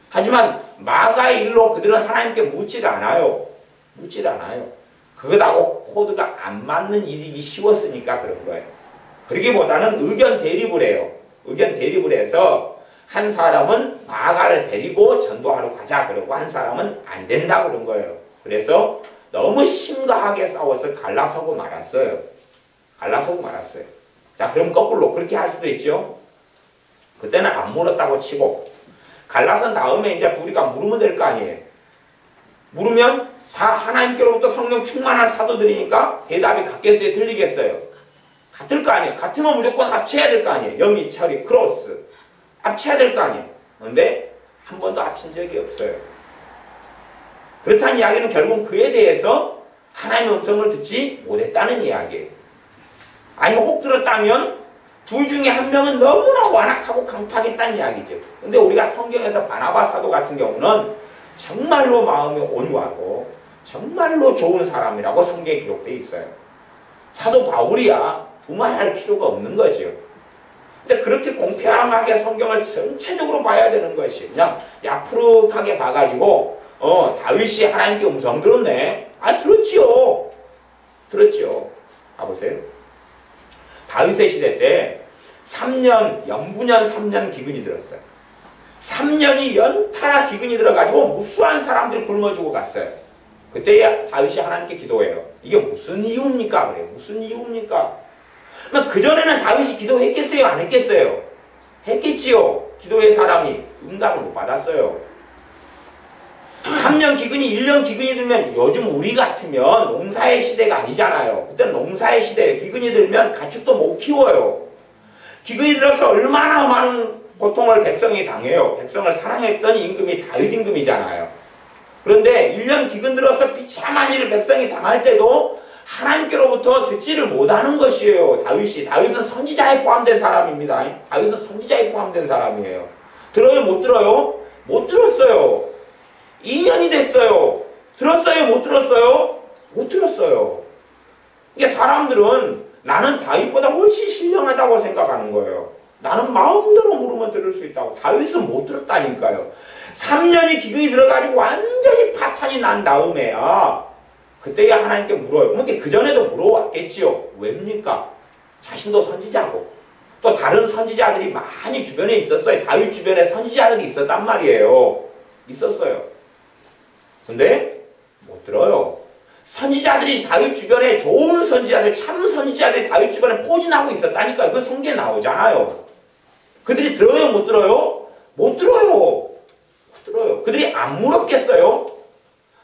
하지만 마가의 일로 그들은 하나님께 묻질 않아요. 그것하고 코드가 안 맞는 일이기 쉬웠으니까 그런 거예요. 그러기보다는 의견 대립을 해요. 의견 대립을 해서 한 사람은 마가를 데리고 전도하러 가자 그러고 한 사람은 안 된다 그런 거예요. 그래서 너무 심각하게 싸워서 갈라서고 말았어요. 자, 그럼 거꾸로 그렇게 할 수도 있죠. 그때는 안 물었다고 치고 갈라선 다음에 이제 둘이가 물으면 될 거 아니에요. 물으면 다 하나님께로부터 성령 충만한 사도들이니까 대답이 같겠어요? 틀리겠어요? 같을 거 아니에요. 같으면 무조건 합쳐야 될 거 아니에요. 영이, 철이, 크로스. 합쳐야 될 거 아니에요. 그런데 한 번도 합친 적이 없어요. 그렇다는 이야기는 결국 그에 대해서 하나님의 음성을 듣지 못했다는 이야기예요. 아니면 혹 들었다면 둘 중에 한 명은 너무나 완악하고 강팍했다는 이야기죠. 근데 우리가 성경에서 바나바 사도 같은 경우는 정말로 마음이 온유하고 정말로 좋은 사람이라고 성경에 기록되어 있어요. 사도 바울이야 두말할 필요가 없는 거죠. 근데 그렇게 공평하게 성경을 전체적으로 봐야 되는 것이, 그냥 야푸르하게 봐가지고 다윗이 하나님께 음성 들었네. 들었지요. 봐보세요. 다윗의 시대 때 3년, 영부년 3년 기근이 들었어요. 3년이 연타나 기근이 들어가지고 무수한 사람들이 굶어 죽어 갔어요. 그때 다윗이 하나님께 기도해요. 이게 무슨 이유입니까? 그래요. 무슨 이유입니까? 그전에는 다윗이 기도했겠어요? 안 했겠어요? 했겠지요. 기도의 사람이 응답을 못 받았어요. 3년 기근이 1년 기근이 들면, 요즘 우리 같으면 농사의 시대가 아니잖아요. 그때는 농사의 시대에 기근이 들면 가축도 못 키워요. 기근이 들어서 얼마나 많은 고통을 백성이 당해요. 백성을 사랑했던 임금이 다윗 임금이잖아요. 그런데 1년 기근 들어서 비참한 일을 백성이 당할 때도 하나님께로부터 듣지를 못하는 것이에요. 다윗은 선지자에 포함된 사람입니다. 다윗은 선지자에 포함된 사람이에요. 들어요? 못 들어요? 못 들었어요. 2년이 됐어요. 들었어요? 못 들었어요? 못 들었어요. 이게 사람들은 나는 다윗보다 훨씬 신령하다고 생각하는 거예요. 나는 마음대로 물으면 들을 수 있다고. 다윗은 못 들었다니까요. 3년이 기근이 들어가지고 완전히 파탄이 난 다음에야 그때야 하나님께 물어요. 근데 그전에도 물어왔겠지요. 왜입니까? 자신도 선지자고 또 다른 선지자들이 많이 주변에 있었어요. 다윗 주변에 선지자들이 있었단 말이에요. 있었어요. 근데 못 들어요. 선지자들이 다윗 주변에 좋은 선지자들, 참 선지자들이 다윗 주변에 포진하고 있었다니까요. 그 성경에 나오잖아요. 그들이 들어요? 못 들어요? 못 들어요. 못 들어요. 그들이 안 물었겠어요?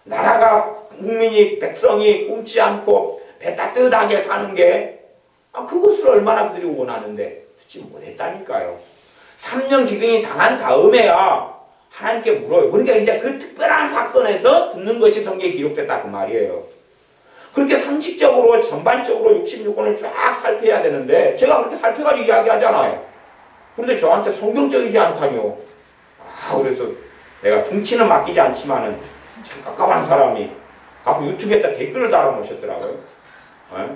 나라가, 국민이, 백성이 굶지 않고 배 따뜻하게 사는 게 그것을 얼마나 그들이 원하는데 듣지 못했다니까요. 3년 기근이 당한 다음에야 하나님께 물어요. 그러니까 이제 그 특별한 사건에서 듣는 것이 성경에 기록됐다 그 말이에요. 그렇게 상식적으로 전반적으로 66권을 쫙 살펴야 되는데 제가 그렇게 살펴가지고 이야기하잖아요. 그런데 저한테 성경적이지 않다뇨. 그래서 내가 중치는 맡기지 않지만은 참 깝깝한 사람이 가끔 유튜브에다 댓글을 달아놓으셨더라고요.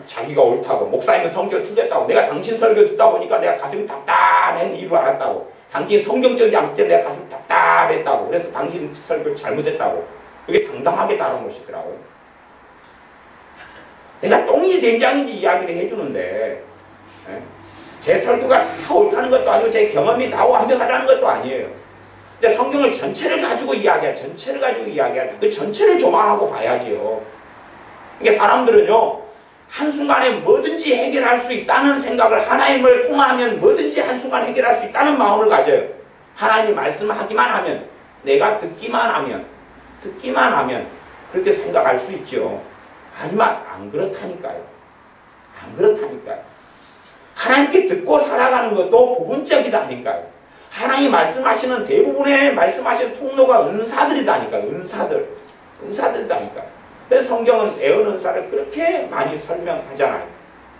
자기가 옳다고, 목사님은 성경 틀렸다고, 내가 당신 설교 듣다 보니까 내가 가슴이 답답한 이유를 알았다고, 당신이 성경적이지 않기 때문에 내가 가슴이 답답했다고, 그래서 당신 설교 잘못했다고, 그게 당당하게 달아놓으시더라고요. 내가 똥이 된장인지 이야기를 해주는데, 제 설교가 다 옳다는 것도 아니고, 제 경험이 다 완벽하다는 것도 아니에요. 근데 성경을 전체를 가지고 이야기하자, 전체를 가지고 이야기하자, 그 전체를 조망하고 봐야지요. 이게 사람들은요, 한순간에 뭐든지 해결할 수 있다는 생각을 하나님을 통하면 뭐든지 한순간 해결할 수 있다는 마음을 가져요. 하나님이 말씀하기만 하면 내가 듣기만 하면 그렇게 생각할 수 있죠. 하지만 안 그렇다니까요. 안 그렇다니까요. 하나님께 듣고 살아가는 것도 부분적이다니까요. 하나님이 말씀하시는 대부분의 말씀하시는 통로가 은사들이다니까요. 은사들이다니까요. 그래서 성경은 애언은사를 그렇게 많이 설명하잖아요.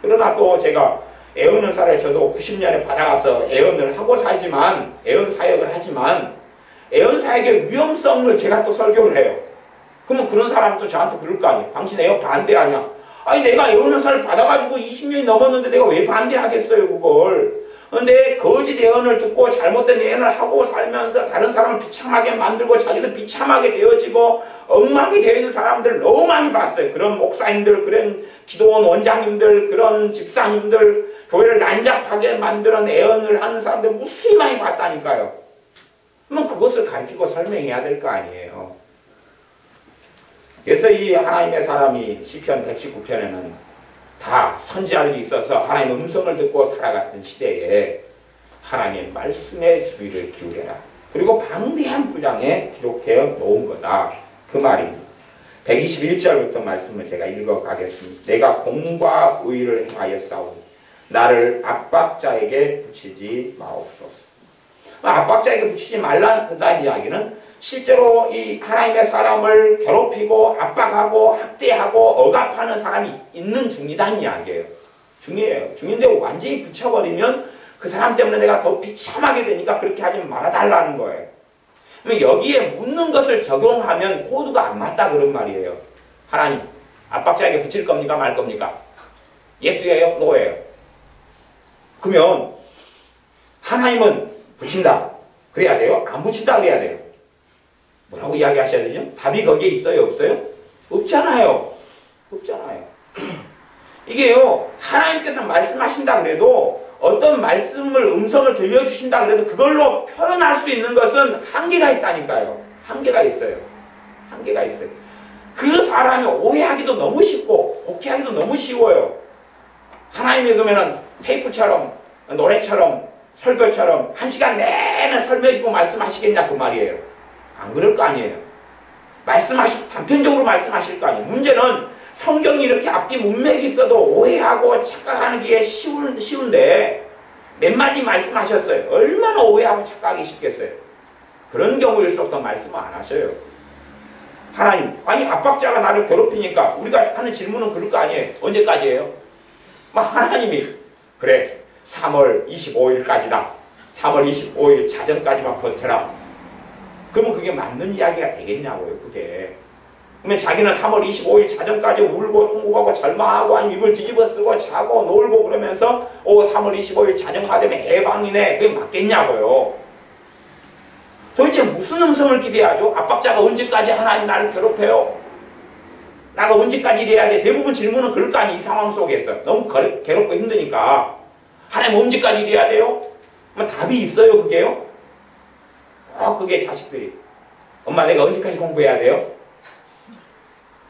그러나 또 제가 애언은사를 저도 90년에 받아가서 애언을 하고 살지만, 애언 사역을 하지만, 애언 사역의 위험성을 제가 또 설교를 해요. 그러면 그런 사람도 저한테 그럴 거 아니에요. 당신 애언 반대하냐? 아니, 내가 애언은사를 받아가지고 20년이 넘었는데 내가 왜 반대하겠어요, 그걸. 근데 거짓 예언을 듣고 잘못된 예언을 하고 살면서 다른 사람을 비참하게 만들고 자기도 비참하게 되어지고 엉망이 되어 있는 사람들을 너무 많이 봤어요. 그런 목사님들, 그런 기도원 원장님들, 그런 집사님들, 교회를 난잡하게 만드는 예언을 하는 사람들 무수히 많이 봤다니까요. 그러면 그것을 가르치고 설명해야 될 거 아니에요. 그래서 이 하나님의 사람이 시편 119편에는 다 선지자들이 있어서 하나님의 음성을 듣고 살아갔던 시대에 하나님의 말씀에 주의를 기울여라. 그리고 방대한 분량에 기록되어 놓은 거다. 그 말입니다. 121절부터 말씀을 제가 읽어가겠습니다. 내가 공과 의를 행하였사오니 나를 압박자에게 붙이지 마옵소서. 압박자에게 붙이지 말라는 이야기는 실제로 이 하나님의 사람을 괴롭히고 압박하고 학대하고 억압하는 사람이 있는 중이다는 이야기예요. 중이에요. 중인데 완전히 붙여버리면 그 사람 때문에 내가 더 비참하게 되니까 그렇게 하지 말아달라는 거예요. 여기에 묻는 것을 적용하면 코드가 안 맞다 그런 말이에요. 하나님, 압박자에게 붙일 겁니까 말 겁니까? 예스예요? 노예요? 그러면 하나님은 붙인다 그래야 돼요? 안 붙인다 그래야 돼요? 뭐라고 이야기하셔야 되죠? 답이 거기에 있어요? 없어요? 없잖아요. 없잖아요. 이게요, 하나님께서 말씀하신다 그래도 어떤 말씀을, 음성을 들려주신다 그래도 그걸로 표현할 수 있는 것은 한계가 있다니까요. 한계가 있어요. 한계가 있어요. 그 사람이 오해하기도 너무 쉽고 곡해하기도 너무 쉬워요. 하나님이 그러면은 테이프처럼, 노래처럼, 설교처럼 1시간 내내 설명해주고 말씀하시겠냐 그 말이에요. 안 그럴 거 아니에요. 단편적으로 말씀하실 거 아니에요. 문제는 성경이 이렇게 앞뒤 문맥이 있어도 오해하고 착각하는 게 쉬운데 몇 마디 말씀하셨어요. 얼마나 오해하고 착각하기 쉽겠어요. 그런 경우일수록 더 말씀을 안 하셔요. 하나님, 아니 압박자가 나를 괴롭히니까 우리가 하는 질문은 그럴 거 아니에요. 언제까지예요? 하나님이 그래 3월 25일까지다. 3월 25일 자정까지만 버텨라. 그러면 그게 맞는 이야기가 되겠냐고요. 그게 그러면 자기는 3월 25일 자정까지 울고 통곡하고 절망하고 아니면 입을 뒤집어 쓰고 자고 놀고 그러면서 3월 25일 자정가 되면 해방이네. 그게 맞겠냐고요. 도대체 무슨 음성을 기대하죠? 압박자가 언제까지 하나님 나를 괴롭혀요? 나가 언제까지 이래야 돼? 대부분 질문은 그럴 거 아니, 이 상황 속에서. 너무 괴롭고 힘드니까. 하나님 언제까지 이래야 돼요? 그럼 답이 있어요, 그게요? 그게 자식들이. 엄마, 내가 언제까지 공부해야 돼요?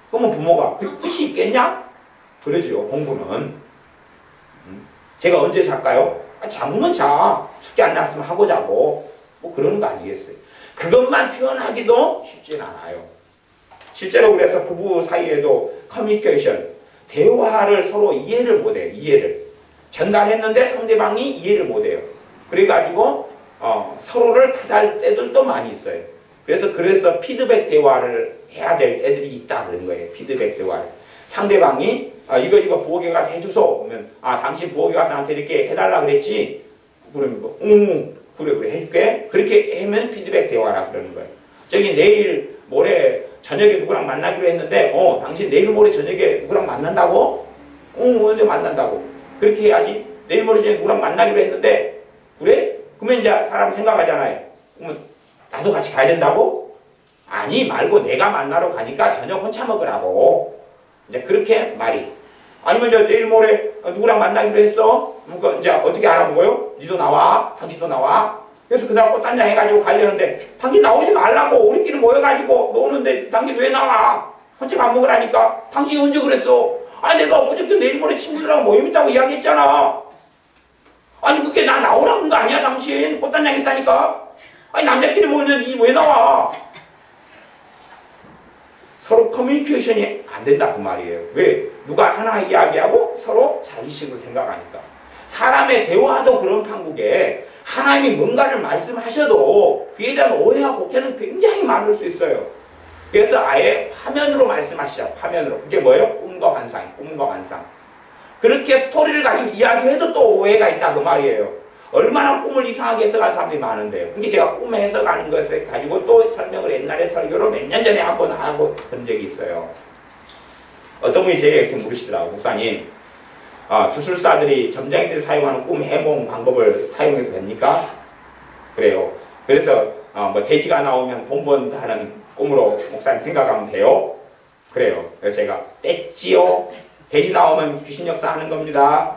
그러면 부모가 그 뜻이 있겠냐? 그러죠, 공부는. 제가 언제 잘까요? 잠은 자. 숙제 안 났으면 하고 자고. 뭐 그러는 거 아니겠어요? 그것만 표현하기도 쉽진 않아요. 실제로 그래서 부부 사이에도 커뮤니케이션, 대화를 서로 이해를 못해요. 이해를. 전달했는데 상대방이 이해를 못해요. 그래가지고 서로를 타달 때들도 많이 있어요. 그래서 피드백 대화를 해야 될 때들이 있다 그런 거예요. 피드백 대화를. 상대방이 이거 부엌에 가서 해주소. 그러면 당신 부엌에 가서 나한테 이렇게 해달라 그랬지? 그러면 그래 해줄게. 그렇게 하면 피드백 대화라 그러는 거예요. 저기 내일 모레 저녁에 누구랑 만나기로 했는데 당신 내일 모레 저녁에 누구랑 만난다고? 언제 만난다고? 그렇게 해야지. 내일 모레 저녁에 누구랑 만나기로 했는데 그래? 그러면 이제 사람 생각하잖아요. 그러면 나도 같이 가야 된다고? 아니 말고 내가 만나러 가니까 저녁 혼자 먹으라고. 이제 그렇게 말이. 아니면 이제 내일 모레 누구랑 만나기로 했어? 그러니까 이제 어떻게 알아보고요? 니도 나와, 당신도 나와. 그래서 그날 꽃단장 해가지고 가려는데 당신 나오지 말라고. 우리끼리 모여가지고 노는데 당신 왜 나와? 혼자 밥 먹으라니까. 당신이 언제 그랬어? 내가 어저께 내일 모레 친구들하고 모임 있다고 이야기했잖아. 그게 나 나오라고 한 거 아니야 당신? 꽃단장 했다니까. 남자끼리 모였는데 왜 나와? 서로 커뮤니케이션이 안 된다 그 말이에요. 왜? 누가 하나 이야기하고 서로 자기식을 생각하니까. 사람의 대화도 그런 판국에 하나님이 뭔가를 말씀하셔도 그에 대한 오해와 곡해는 굉장히 많을 수 있어요. 그래서 아예 화면으로 말씀하시자. 화면으로. 그게 뭐예요? 꿈과 환상. 꿈과 환상. 그렇게 스토리를 가지고 이야기해도 또 오해가 있다 그 말이에요. 얼마나 꿈을 이상하게 해석할 사람들이 많은데요. 그게 제가 꿈 해석하는 것을 가지고 또 설명을 옛날에 설교로 몇 년 전에 한번 하고 그런 적이 있어요. 어떤 분이 제게 이렇게 물으시더라고요. 목사님, 주술사들이 점쟁이들이 사용하는 꿈 해몽 방법을 사용해도 됩니까? 그래요. 그래서 뭐 돼지가 나오면 돈 번다는 꿈으로 목사님 생각하면 돼요? 그래요. 그래서 제가 뗐지요. 돼지 나오면 귀신 역사하는 겁니다.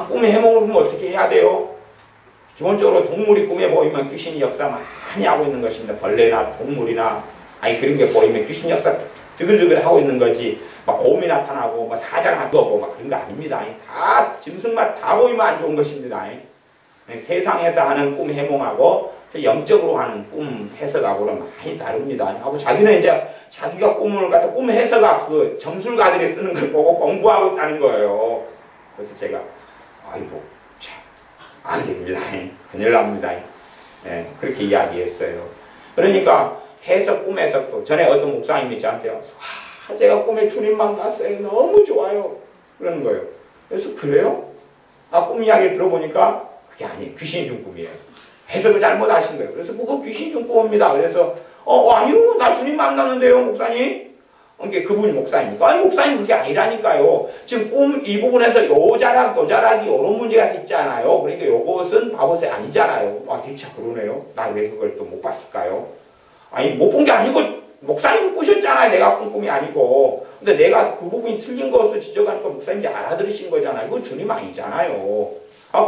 꿈에 해몽을 보면 어떻게 해야 돼요? 기본적으로 동물이 꿈에 보이면 귀신이 역사 많이 하고 있는 것입니다. 벌레나 동물이나 그런 게 보이면 귀신 역사 드글드글 하고 있는 거지. 막 곰이 나타나고 막 사자가 나타나고 막 그런 거 아닙니다. 다 짐승만 다 보이면 안 좋은 것입니다. 세상에서 하는 꿈 해몽하고 영적으로 하는 꿈 해석하고는 많이 다릅니다. 하고 자기는 이제 자기가 꿈을 갖다 꿈 해석하 그 점술가들이 쓰는 걸 보고 공부하고 있다는 거예요. 그래서 제가 참 안 됩니다. 큰일 납니다. 그렇게 이야기했어요. 그러니까 꿈 해석도 전에 어떤 목사님이 저한테 와서 제가 꿈에 주님 만났어요. 너무 좋아요. 그러는 거예요. 그래서 그래요? 꿈 이야기를 들어보니까 그게 아니에요. 귀신이 준 꿈이에요. 해석을 잘못하신 거예요. 그래서 그거 귀신이 준 꿈입니다. 그래서 아니요. 나 주님 만났는데요, 목사님. 그분이 목사입니까? 목사님 그게 아니라니까요. 지금 꿈 이 부분에서 요자락이 이런 문제가 있잖아요. 그러니까 요것은 바보새 아니잖아요. 진짜 그러네요. 나 왜 그걸 또 못 봤을까요? 못 본 게 아니고 목사님 꾸셨잖아요. 내가 꾼 꿈이 아니고. 근데 내가 그 부분이 틀린 것을 지적하니까 목사님이 알아들으신 거잖아요. 이거 주님 아니잖아요.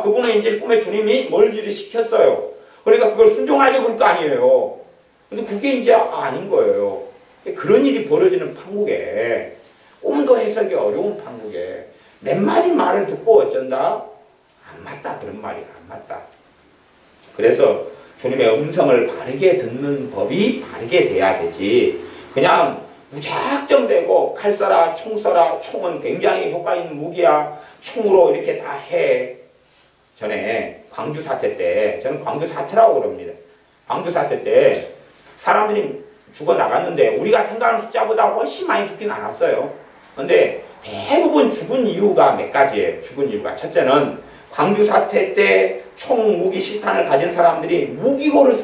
그분은 이제 꿈에 주님이 뭘 일을 시켰어요. 그러니까 그걸 순종하려고 그럴 거 아니에요. 근데 그게 이제 아닌 거예요. 그런 일이 벌어지는 판국에 꿈도 해석이 어려운 판국에 몇 마디 말을 듣고 어쩐다? 안 맞다. 그런 말이 안 맞다. 그래서 주님의 음성을 바르게 듣는 법이 바르게 돼야 되지. 그냥 무작정 대고 칼 써라, 총 써라. 총은 굉장히 효과 있는 무기야. 총으로 이렇게 다 해. 전에 광주 사태 때, 저는 광주 사태라고 그럽니다. 광주 사태 때 사람들이 죽어나갔는데 우리가 생각하는 숫자보다 훨씬 많이 죽진 않았어요. 그런데 대부분 죽은 이유가 몇 가지예요. 죽은 이유가. 첫째는 광주 사태 때 총 무기 실탄을 가진 사람들이 무기고를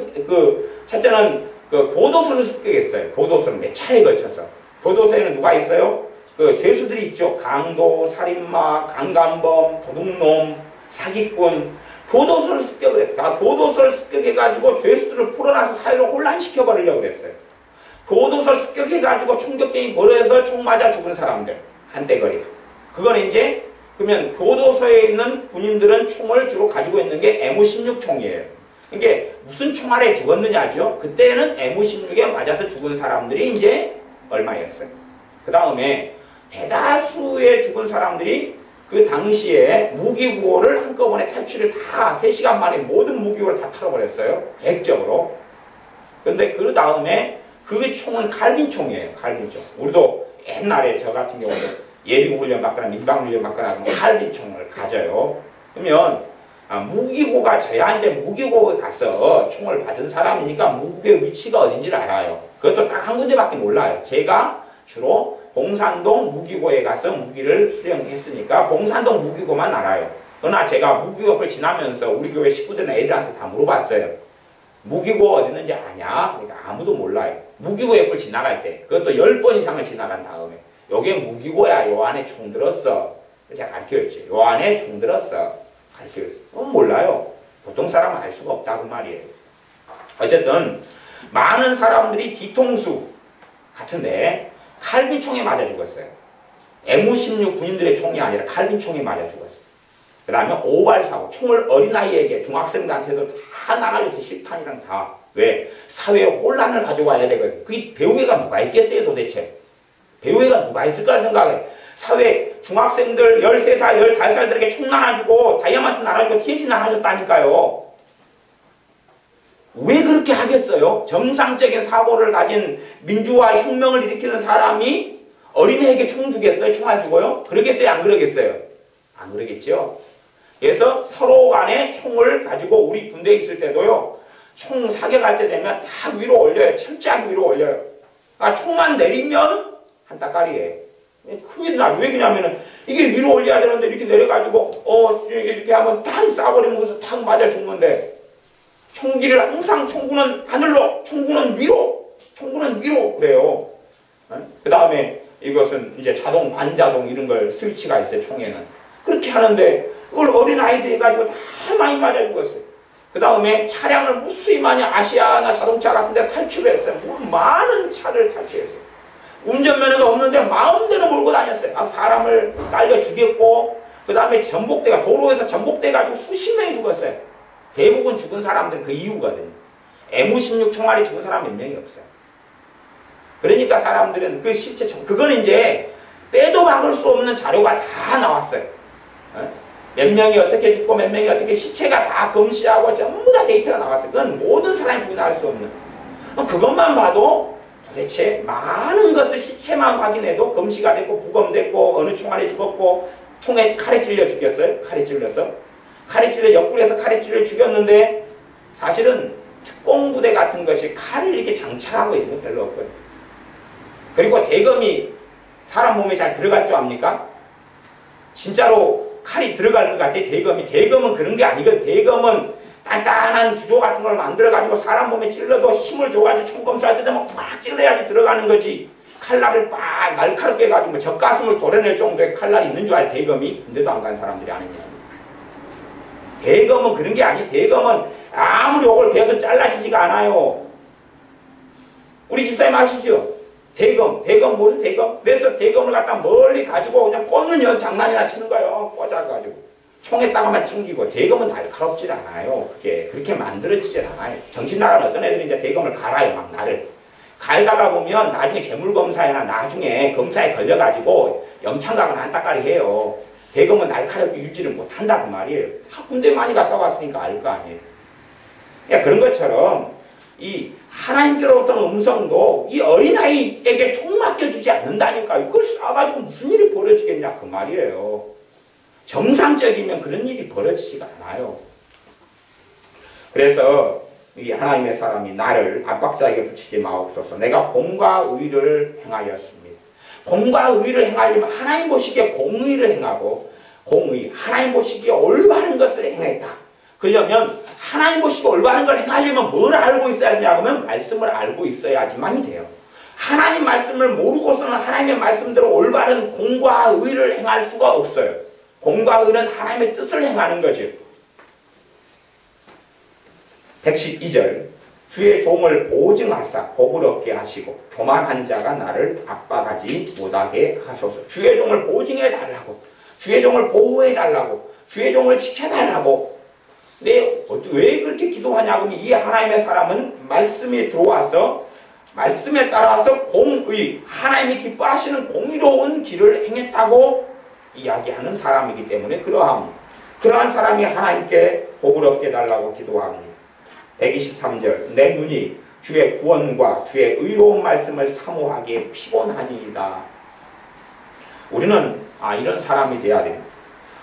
첫째는 그 교도소를 습격했어요. 교도소를 몇 차례에 걸쳐서. 교도소에는 누가 있어요? 그 죄수들이 있죠. 강도, 살인마, 강간범, 도둑놈, 사기꾼. 교도소를 습격을 했어요. 교도소를 습격해가지고 죄수들을 풀어놔서 사회를 혼란시켜버리려고 그랬어요. 교도소를 습격해가지고 총격전이 벌어져서 총 맞아 죽은 사람들. 한대거리. 그건 이제 그러면 교도소에 있는 군인들은 총을 주로 가지고 있는 게 M16 총이에요. 이게 무슨 총알에 죽었느냐죠. 그때는 M16에 맞아서 죽은 사람들이 이제 얼마였어요. 그 다음에 대다수의 죽은 사람들이 그 당시에 무기고를 한꺼번에 탈취를 다 3시간 만에 모든 무기고를 다 털어버렸어요. 계획적으로. 그런데 그 다음에 그 총은 칼빈총이에요. 칼빈총. 우리도 옛날에 저 같은 경우는 예비훈련 받거나 민방훈련 받거나 하면 칼빈총을 가져요. 그러면 무기고가 저야 이제 무기고에 가서 총을 받은 사람이니까 무기고의 위치가 어딘지를 알아요. 그것도 딱 한 군데밖에 몰라요. 제가 주로 봉산동 무기고에 가서 무기를 수령했으니까 봉산동 무기고만 알아요. 그러나 제가 무기고 앞을 지나면서 우리 교회 식구들이나 애들한테 다 물어봤어요. 무기고 어디 있는지 아냐? 그러니까 아무도 몰라요. 무기고 옆을 지나갈 때 그것도 10번 이상을 지나간 다음에 요게 무기고야. 요 안에 총 들었어. 제가 가르쳐줬지. 요 안에 총 들었어. 가르쳐줬어. 몰라요. 보통 사람은 알 수가 없다고 말이에요. 어쨌든 많은 사람들이 뒤통수 같은데 칼빈총에 맞아 죽었어요. M16 군인들의 총이 아니라 칼빈총에 맞아 죽었어요. 그 다음에 오발사고, 총을 어린아이에게 중학생들한테도 다 나가줘서 실탄이랑 다. 왜? 사회에 혼란을 가져와야 되거든. 그 배우회가 누가 있겠어요 도대체? 배우회가 누가 있을까 생각해. 사회 중학생들 13살, 15살들에게 총 나눠주고 다이아몬드 나눠주고 TNT 나눠줬다니까요. 왜 그렇게 하겠어요? 정상적인 사고를 가진 민주화 혁명을 일으키는 사람이 어린애에게 총 주겠어요? 총알 주고요? 그러겠어요? 안 그러겠어요? 안 그러겠죠? 그래서 서로 간에 총을 가지고 우리 군대에 있을 때도요. 총 사격할 때 되면 다 위로 올려요. 철저하게 위로 올려요. 총만 내리면 한 따까리예요. 큰일 나. 왜 그러냐면은 이게 위로 올려야 되는데 이렇게 내려가지고 이렇게 하면 탁 쏴버리면 그래서 탁 맞아 죽는데 총기를 항상 총구는 하늘로, 총구는 위로, 총구는 위로 그래요. 그 다음에 이것은 이제 자동, 반자동 이런 걸 스위치가 있어요. 총에는. 그렇게 하는데 그걸 어린아이들이 가지고 다 많이 맞아 죽었어요. 그 다음에 차량을 무수히 많이 아시아나 자동차 같은 데 탈취를 했어요. 많은 차를 탈취했어요. 운전면허가 없는데 마음대로 몰고 다녔어요. 사람을 날려 죽였고 그 다음에 전복대가 도로에서 전복돼 가지고 수십 명이 죽었어요. 대부분 죽은 사람들은 그 이유거든요. M16 총알이 죽은 사람 몇 명이 없어요. 그러니까 사람들은 그 실체, 그건 이제 빼도 박을 수 없는 자료가 다 나왔어요. 몇 명이 어떻게 죽고 몇 명이 어떻게 시체가 다 검시하고 전부 다 데이터가 나왔어요. 그건 모든 사람이 부인할 수 없는. 그것만 봐도 도대체 많은 것을 시체만 확인해도 검시가 됐고 부검됐고 어느 총알에 죽었고 총에 칼에 찔려 죽였어요. 칼에 찔려서. 칼에 찔려 옆구리에서 칼에 찔려 죽였는데 사실은 특공부대 같은 것이 칼을 이렇게 장착하고 있는 건 별로 없거든요. 그리고 대검이 사람 몸에 잘 들어갈 줄 압니까? 진짜로 칼이 들어갈 것 같아. 대검은 그런 게 아니거든. 대검은 단단한 주조 같은 걸 만들어가지고 사람 몸에 찔러도 힘을 줘가지고 총검수할 때 되면 꽉 찔러야지 들어가는 거지. 칼날을 빡 날카롭게 해가지고 젖가슴을 도려낼 정도의 칼날이 있는 줄 알아. 대검이. 군대도 안 간 사람들이 아니냐. 대검은 그런 게 아니에요. 대검은 아무리 요걸 베어도 잘라지지가 않아요. 우리 집사님 아시죠? 대검 모르세요? 대검? 그래서 대검을 갖다 멀리 가지고 그냥 꽂는 장난이나 치는 거예요. 꽂아가지고 총에다가만 찡기고. 대검은 날카롭질 않아요. 그렇게 만들어지질 않아요. 정신 나간 어떤 애들이 이제 대검을 갈아요. 막 나를 갈다가 보면 나중에 재물검사나 나중에 검사에 걸려가지고 영창 가거나 한따까리 해요. 대검은 날카롭게 유지를 못한다 그 말이에요. 다 군대 많이 갔다 왔으니까 알 거 아니에요. 그러니까 그런 것처럼 이 하나님께로부터 음성도 이 어린아이에게 총 맡겨주지 않는다니까요. 그걸 쏴가지고 무슨 일이 벌어지겠냐 그 말이에요. 정상적이면 그런 일이 벌어지지가 않아요. 그래서 이 하나님의 사람이 나를 압박자에게 붙이지 마옵소서. 내가 공과 의를 행하였습니다. 공과 의를 행하려면 하나님 보시기에 공의를 행하고 공의, 하나님 보시기에 올바른 것을 행했다. 그러려면 하나님 보시고 올바른 걸 행하려면 뭘 알고 있어야 되냐 하면 말씀을 알고 있어야지만이 돼요. 하나님 말씀을 모르고서는 하나님의 말씀대로 올바른 공과 의를 행할 수가 없어요. 공과 의는 하나님의 뜻을 행하는 거죠. 112절 주의 종을 보증하사 복을 얻게 하시고 교만한 자가 나를 압박하지 못하게 하소서. 주의 종을 보증해 달라고, 주의 종을 보호해 달라고, 주의 종을 지켜달라고. 근데 왜 그렇게 기도하냐고 하면 이 하나님의 사람은 말씀이 좋아서 말씀에 따라서 공의, 하나님이 기뻐하시는 공의로운 길을 행했다고 이야기하는 사람이기 때문에 그러한 사람이 하나님께 복을 얻게 달라고 기도합니다. 123절 내 눈이 주의 구원과 주의 의로운 말씀을 사모하기에 피곤하니이다. 우리는 이런 사람이 돼야 됩니다.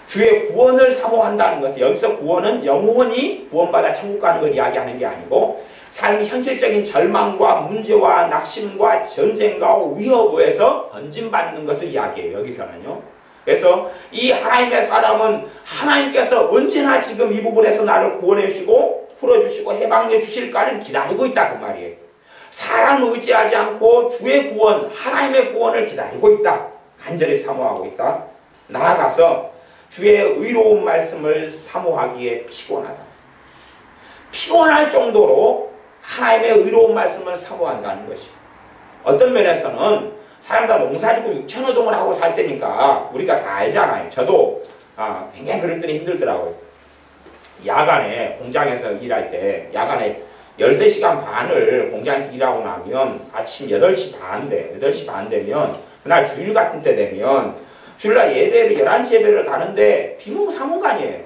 주의 구원을 사모한다는 것은 여기서 구원은 영혼이 구원받아 천국 가는 걸 이야기하는 게 아니고 삶의 현실적인 절망과 문제와 낙심과 전쟁과 위협에서 건진받는 것을 이야기해요. 여기서는요. 그래서 이 하나님의 사람은 하나님께서 언제나 지금 이 부분에서 나를 구원해 주시고 풀어주시고 해방해 주실까를 기다리고 있다 그 말이에요. 사람을 의지하지 않고 주의 구원, 하나님의 구원을 기다리고 있다. 간절히 사모하고 있다. 나아가서 주의 의로운 말씀을 사모하기에 피곤하다. 피곤할 정도로 하나님의 의로운 말씀을 사모한다는 것이. 어떤 면에서는 사람 다 농사짓고 육체노동을 하고 살 때니까 우리가 다 알잖아요. 저도 굉장히 그럴 때는 힘들더라고요. 야간에 공장에서 일할 때 야간에 13시간 반을 공장에서 일하고 나면 아침 8시 반 되면 그날 주일 같은 때 되면 주일날 예배를 11시 예배를 가는데 비몽사몽간이에요.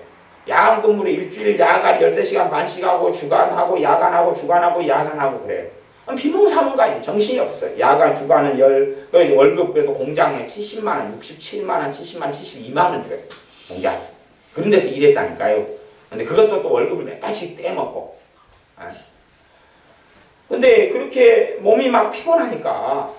야간 근무를 일주일 야간 13시간 반씩 하고 주간하고 야간하고 주간하고 야간하고 그래요. 비몽사몽간이에요. 정신이 없어요. 야간 주간은 월급 그래도 공장에 70만원, 67만원, 70만원, 72만원 들어요. 공장에. 그런 데서 일했다니까요. 근데 그것도 또 월급을 몇 달씩 떼먹고. 근데 그렇게 몸이 막 피곤하니까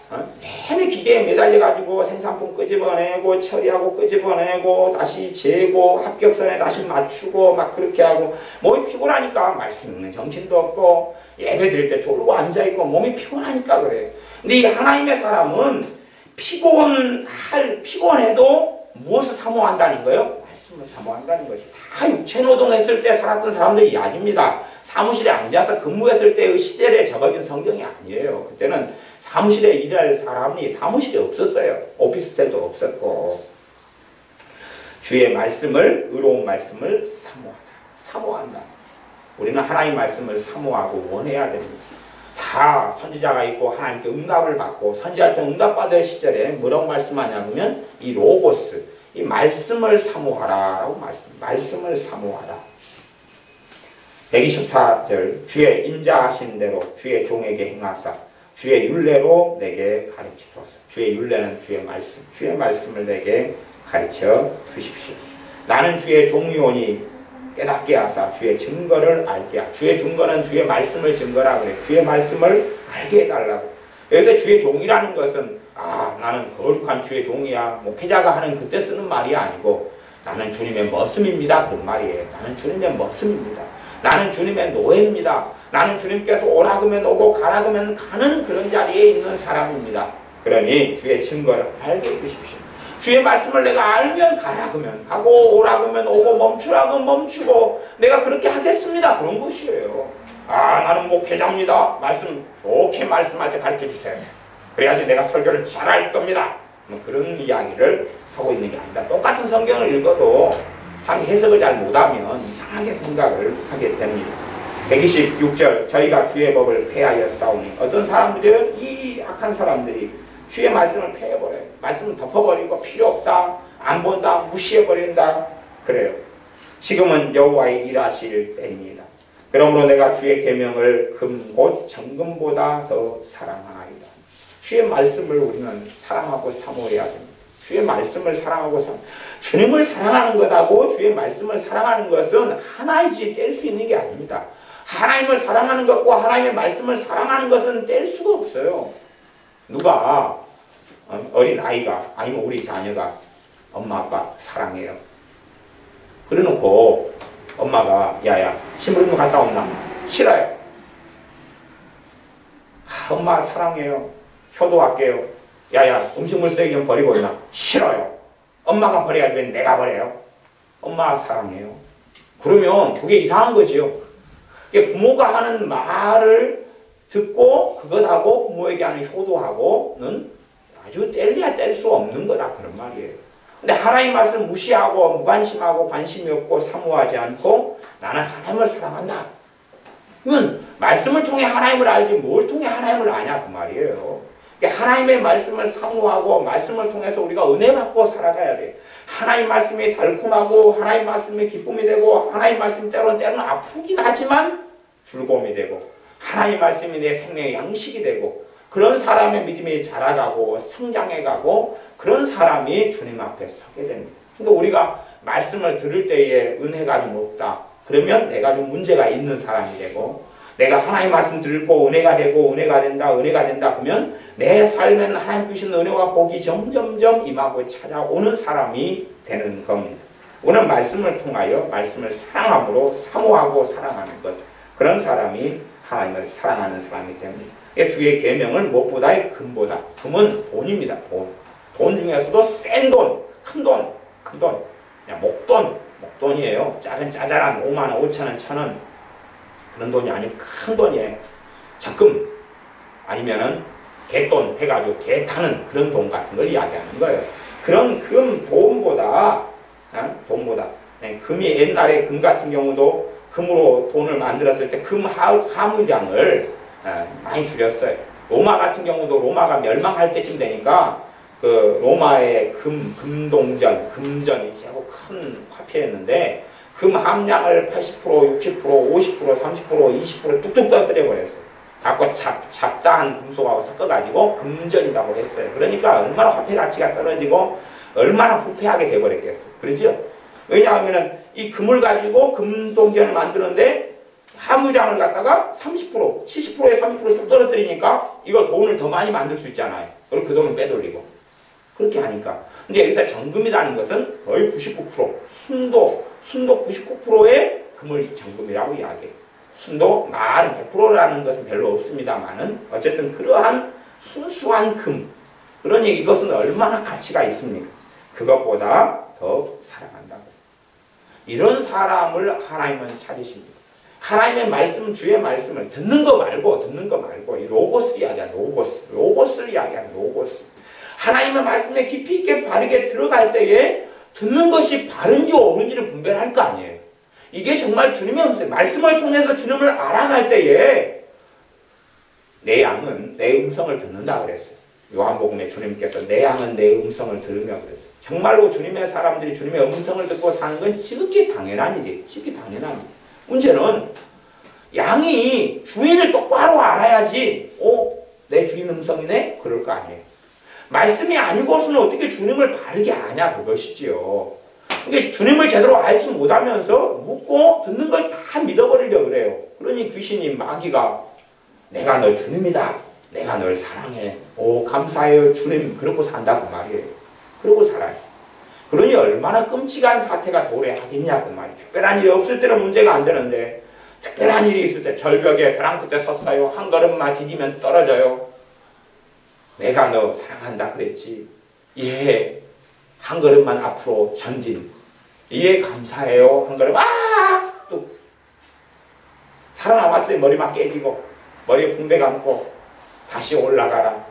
내내 기계에 매달려가지고 생산품 끄집어내고 처리하고 끄집어내고 다시 재고 합격선에 다시 맞추고 막 그렇게 하고 몸이 피곤하니까 말씀 있는 정신도 없고 예배 드릴 때 졸고 앉아있고 몸이 피곤하니까 그래요. 근데 이 하나님의 사람은 피곤해도 무엇을 사모한다는 거예요? 말씀을 사모한다는 것이. 다 육체노동했을 때 살았던 사람들이 이야기입니다. 사무실에 앉아서 근무했을 때의 시절에 적어진 성경이 아니에요. 그때는 사무실에 일할 사람이 사무실에 없었어요. 오피스텔도 없었고. 주의 말씀을, 의로운 말씀을 사모한다. 우리는 하나님 말씀을 사모하고 원해야 됩니다. 다 선지자가 있고 하나님께 응답을 받고 선지할 때 응답받을 시절에 뭐라고 말씀하냐면 이 로고스, 이 말씀을 사모하라라고 말씀을 사모하라. 124절 주의 인자하신 대로 주의 종에게 행하사 주의 율례로 내게 가르치소서. 주의 율례는 주의 말씀, 주의 말씀을 내게 가르쳐 주십시오. 나는 주의 종이오니 깨닫게 하사 주의 증거를 알게 하라. 주의 증거는 주의 말씀을 증거라 그래. 주의 말씀을 알게 해달라고. 여기서 주의 종이라는 것은 나는 거룩한 주의 종이야. 목회자가 하는 그때 쓰는 말이 아니고 나는 주님의 머슴입니다. 그런 말이에요. 나는 주님의 머슴입니다. 나는 주님의 노예입니다. 나는 주님께서 오라 그러면 오고 가라 그러면 가는 그런 자리에 있는 사람입니다. 그러니 주의 증거를 알게 해주십시오. 주의 말씀을 내가 알면 가라 그러면 가고 오라 그러면 오고 멈추라 그러면 멈추고 내가 그렇게 하겠습니다. 그런 것이에요. 나는 목회자입니다. 말씀 좋게 말씀할 때 가르쳐 주세요. 그래야지 내가 설교를 잘할 겁니다. 그런 이야기를 하고 있는 게 아니다. 똑같은 성경을 읽어도 상히 해석을 잘 못하면 이상하게 생각을 하게 됩니다. 126절 저희가 주의 법을 폐하여 싸우니 어떤 사람들은 이 악한 사람들이 주의 말씀을 폐해버려요. 말씀을 덮어버리고 필요 없다, 안 본다, 무시해버린다 그래요. 지금은 여호와의 일하실 때입니다. 그러므로 내가 주의 계명을 금 곧 정금보다 더 사랑하나이다. 주의 말씀을 우리는 사랑하고 사모해야 됩니다. 주의 말씀을 사랑하고 주님을 사랑하는 것하고 주의 말씀을 사랑하는 것은 하나이지 뗄 수 있는 게 아닙니다. 하나님을 사랑하는 것과 하나님의 말씀을 사랑하는 것은 뗄 수가 없어요. 누가 어린 아이가 아니면 우리 자녀가 엄마 아빠 사랑해요. 그래놓고 엄마가 야야 심부름 갔다 온나? 싫어요. 엄마 사랑해요. 효도할게요. 야야 음식물 쓰레기 좀 버리고 있나? 싫어요. 엄마가 버려야지 왜 내가 버려요? 엄마 사랑해요. 그러면 그게 이상한 거지요. 부모가 하는 말을 듣고 그것하고 부모에게 하는 효도하고는 아주 뗄래야 뗄 수 없는 거다 그런 말이에요. 근데 하나님 말씀 무시하고 무관심하고 관심이 없고 사모하지 않고 나는 하나님을 사랑한다. 그러면 말씀을 통해 하나님을 알지 뭘 통해 하나님을 아냐 그 말이에요. 하나님의 말씀을 사모하고 말씀을 통해서 우리가 은혜 받고 살아가야 돼. 하나님 말씀이 달콤하고 하나님 말씀이 기쁨이 되고 하나님 말씀이 때로는 아프긴 하지만 즐거움이 되고 하나님 말씀이 내 생명의 양식이 되고 그런 사람의 믿음이 자라가고 성장해가고 그런 사람이 주님 앞에 서게 됩니다. 그러니까 우리가 말씀을 들을 때에 은혜가 좀 없다. 그러면 내가 좀 문제가 있는 사람이 되고 내가 하나님 말씀 듣고 은혜가 되고 은혜가 된다 그러면 내 삶에는 하나님 주신 은혜와 복이 점점점 임하고 찾아오는 사람이 되는 겁니다. 오늘 말씀을 통하여 말씀을 사랑함으로 사모하고 사랑하는 것 그런 사람이 하나님을 사랑하는 사람이 됩니다. 주의 계명을 무엇보다의 금보다 금은 돈입니다. 돈 중에서도 센 돈, 큰 돈, 그냥 목돈이에요. 작은 짜잘한 5만원, 5천원, 1,000원 그런 돈이 아니고 큰 돈이에요. 적금 아니면은 개돈 해가지고 개 타는 그런 돈 같은 걸 이야기하는 거예요. 그런 돈보다 금이 옛날에 금 같은 경우도 금으로 돈을 만들었을 때 금 화물량을 많이 줄였어요. 로마 같은 경우도 로마가 멸망할 때쯤 되니까 그 로마의 금전이 최고 큰 화폐였는데 금 함량을 80%, 60%, 50%, 30%, 20% 뚝뚝 떨어뜨려 버렸어요. 갖고 잡다한 금속하고 섞어가지고 금전이라고 했어요. 그러니까 얼마나 화폐 가치가 떨어지고 얼마나 부패하게 돼버렸겠어요. 그러죠? 왜냐하면 이 금을 가지고 금동전을 만드는데 함유량을 갖다가 30%, 70%에 30% 뚝 떨어뜨리니까 이거 돈을 더 많이 만들 수 있잖아요. 그리고 그 돈을 빼돌리고. 그렇게 하니까. 근데 여기서 정금이라는 것은 거의 99%, 순도 99%의 금을 정금이라고 이야기해요. 순도 말은 100%라는 것은 별로 없습니다만은 어쨌든 그러한 순수한 금. 그러니 이것은 얼마나 가치가 있습니까? 그것보다 더 사랑한다고. 이런 사람을 하나님은 찾으십니다. 하나님의 말씀, 주의 말씀을 듣는 거 말고 이 로고스 이야기야. 로고스를 이야기하는 로고스. 하나님의 말씀에 깊이 있게 바르게 들어갈 때에 듣는 것이 바른지 옳은지를 분별할 거 아니에요. 이게 정말 주님의 음성, 말씀을 통해서 주님을 알아갈 때에 내 양은 내 음성을 듣는다 그랬어요. 요한복음에 주님께서 내 양은 내 음성을 들으며 그랬어요. 정말로 주님의 사람들이 주님의 음성을 듣고 사는 건 지극히 당연한 일이에요. 지극히 당연한 일. 문제는 양이 주인을 똑바로 알아야지 내 주인 음성이네? 그럴 거 아니에요. 말씀이 아니고서는 어떻게 주님을 바르게 아냐 그것이지요. 그러니까 주님을 제대로 알지 못하면서 묻고 듣는 걸 다 믿어버리려고 그래요. 그러니 귀신이 마귀가 내가 널 주님이다. 내가 널 사랑해. 감사해요 주님. 그러고 산다고 말이에요. 그러고 살아요. 그러니 얼마나 끔찍한 사태가 도래하겠냐 그 말이에요. 특별한 일이 없을 때는 문제가 안 되는데 특별한 일이 있을 때 절벽에 벼랑 끝에 섰어요. 한 걸음만 디디면 떨어져요. 내가 너 사랑한다 그랬지. 예. 한 걸음만 앞으로 전진. 예, 감사해요. 한 걸음, 또 살아남았어요. 머리만 깨지고 머리에 붕대 감고 다시 올라가라.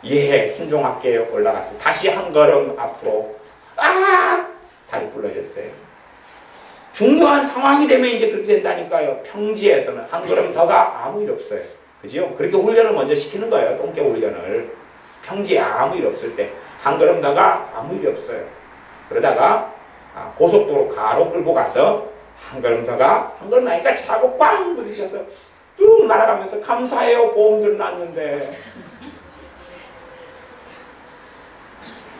예, 순종할게요. 올라갔어요. 다시 한 걸음 앞으로 다리 부러졌어요. 중요한 상황이 되면 이제 그렇게 된다니까요. 평지에서는 한 걸음 더가 아무 일 없어요. 그죠? 그렇게 훈련을 먼저 시키는 거예요. 똥개 훈련을. 평지에 아무 일 없을 때 한 걸음 더가 아무 일이 없어요. 그러다가 고속도로 가로 끌고 가서 한 걸음 더가 한 걸음 나니까 차고 꽝 부딪혀서 뚝 날아가면서 감사해요. 보험들은 났는데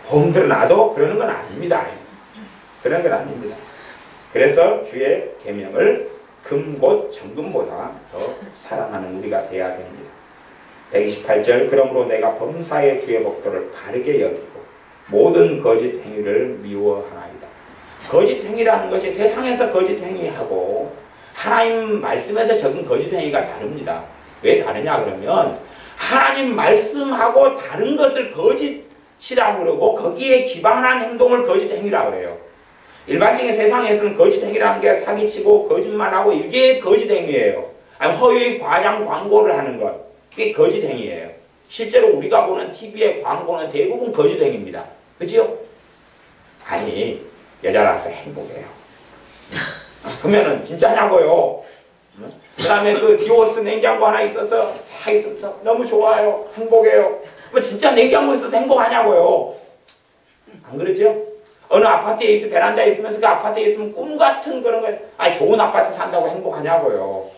보험들은 나도 그러는 건 아닙니다. 그런 건 아닙니다. 그래서 주의 계명을 금곧 정금보다 더 사랑하는 우리가 되어야 됩니다. 128절 그러므로 내가 범사의 주의 법도를 바르게 여기고 모든 거짓 행위를 미워하나이다. 거짓 행위라는 것이 세상에서 거짓 행위하고 하나님 말씀에서 적은 거짓 행위가 다릅니다. 왜 다르냐 그러면 하나님 말씀하고 다른 것을 거짓이라고 그러고 거기에 기반한 행동을 거짓 행위라고 그래요. 일반적인 세상에서는 거짓 행위라는 게 사기치고 거짓말하고 이게 거짓 행위예요. 아니 허위 과장 광고를 하는 것 그게 거짓 행위예요. 실제로 우리가 보는 TV의 광고는 대부분 거짓 행위입니다. 그지요? 아니 여자라서 행복해요. 그러면은 진짜냐고요. 그 다음에 그 디오스 냉장고 하나 있어서 너무 좋아요. 행복해요. 뭐 진짜 냉장고 있어서 행복하냐고요. 안 그러죠? 어느 아파트에 있어 베란다에 있으면서 그 아파트에 있으면 꿈 같은 그런 거 아니 좋은 아파트 산다고 행복하냐고요.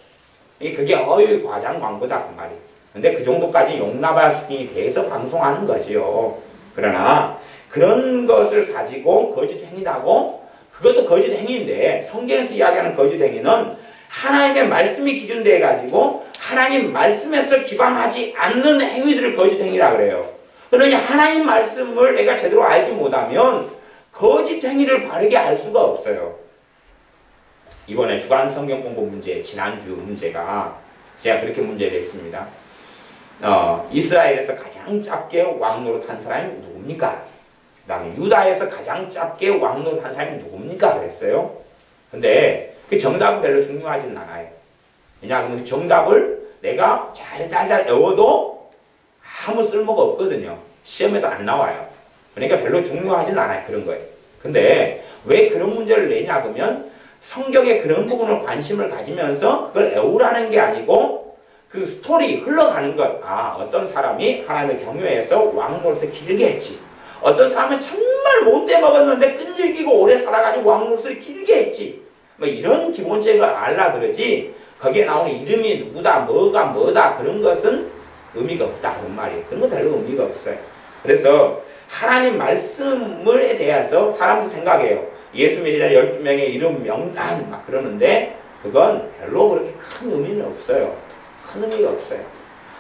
그게 어휘 과장 광고다 그 말이. 근데 그 정도까지 용납할 수준이 돼서 방송하는 거지요. 그러나 그런 것을 가지고 거짓 행위라고 그것도 거짓 행위인데 성경에서 이야기하는 거짓 행위는 하나님의 말씀이 기준돼 가지고 하나님 말씀에서 기반하지 않는 행위들을 거짓 행위라 그래요. 그러니 하나님 말씀을 내가 제대로 알지 못하면 거짓 행위를 바르게 알 수가 없어요. 이번에 주간 성경 공부 문제 지난주 문제가 제가 그렇게 문제를 했습니다. 이스라엘에서 가장 짧게 왕노릇한 사람이 누굽니까? 그 다음에 유다에서 가장 짧게 왕노릇한 사람이 누굽니까? 그랬어요. 근데 그 정답은 별로 중요하진 않아요. 왜냐하면 그 정답을 내가 잘 외워도 아무 쓸모가 없거든요. 시험에도 안 나와요. 그러니까 별로 중요하진 않아요. 그런 거예요. 근데 왜 그런 문제를 내냐 그러면 성경의 그런 부분을 관심을 가지면서 그걸 외우라는 게 아니고 그 스토리 흘러가는 것. 어떤 사람이 하나님을 경외해서 왕노릇을 길게 했지. 어떤 사람은 정말 못돼 먹었는데 끈질기고 오래 살아가지고 왕노릇을 길게 했지. 뭐 이런 기본적인 걸 알라 그러지 거기에 나오는 이름이 누구다 뭐다 그런 것은 의미가 없다 그런 말이에요. 그런 거 별로 의미가 없어요. 그래서 하나님 말씀에 대해서 사람들이 생각해요. 예수 믿는 12명의 이름 명단 막 그러는데 그건 별로 그렇게 큰 의미는 없어요. 큰 의미가 없어요.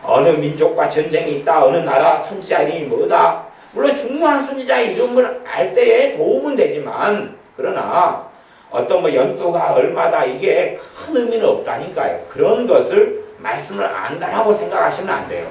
어느 민족과 전쟁이 있다. 어느 나라 선지자 이름이 뭐다. 물론 중요한 선지자의 이름을 알 때에 도움은 되지만 그러나 어떤 뭐 연도가 얼마다 이게 큰 의미는 없다니까요. 그런 것을 말씀을 안다라고 생각하시면 안 돼요.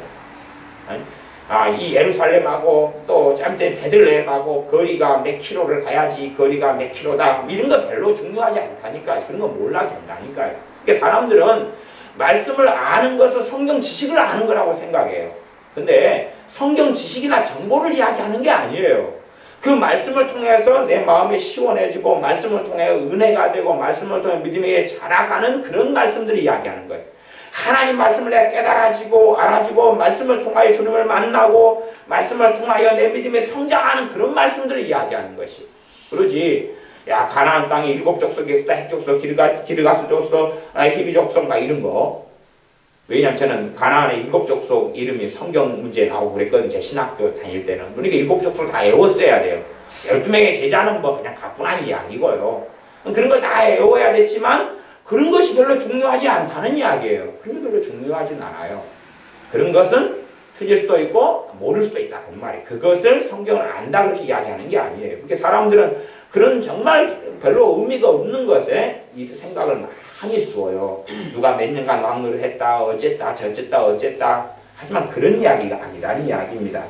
이 예루살렘하고 또 짬때 베들레헴하고 거리가 몇 킬로를 가야지 거리가 몇 킬로다 이런 거 별로 중요하지 않다니까요. 그런 거 몰라도 된다니까요. 그러니까 사람들은 말씀을 아는 것은 성경 지식을 아는 거라고 생각해요. 근데 성경 지식이나 정보를 이야기하는 게 아니에요. 그 말씀을 통해서 내 마음이 시원해지고 말씀을 통해 은혜가 되고 말씀을 통해 믿음에 자라가는 그런 말씀들을 이야기하는 거예요. 하나님 말씀을 내가 깨달아지고 알아지고 말씀을 통하여 주님을 만나고 말씀을 통하여 내 믿음에 성장하는 그런 말씀들을 이야기하는 것이. 그러지 야 가나안 땅에 7 족속이 있었다. 헷 족속 기르가스 족속 히비 족속 막 이런 거. 왜냐하면 저는 가나안의 7 족속 이름이 성경 문제에 나오고 그랬거든요. 제 신학교 다닐 때는. 그러니까 7 족속을 다 외웠어야 돼요. 12명의 제자는 뭐 그냥 가뿐한 이야기고요. 그런 걸 다 외워야 됐지만 그런 것이 별로 중요하지 않다는 이야기예요. 그런 게 별로 중요하진 않아요. 그런 것은 틀릴 수도 있고 모를 수도 있다. 그 말이. 그것을 성경을 안다 그렇게 이야기하는 게 아니에요. 그렇게 사람들은 그런 정말 별로 의미가 없는 것에 이 생각을 많이 두어요. 누가 몇 년간 왕노릇 했다. 어쨌다. 저쨌다. 어쨌다. 하지만 그런 이야기가 아니라는 이야기입니다.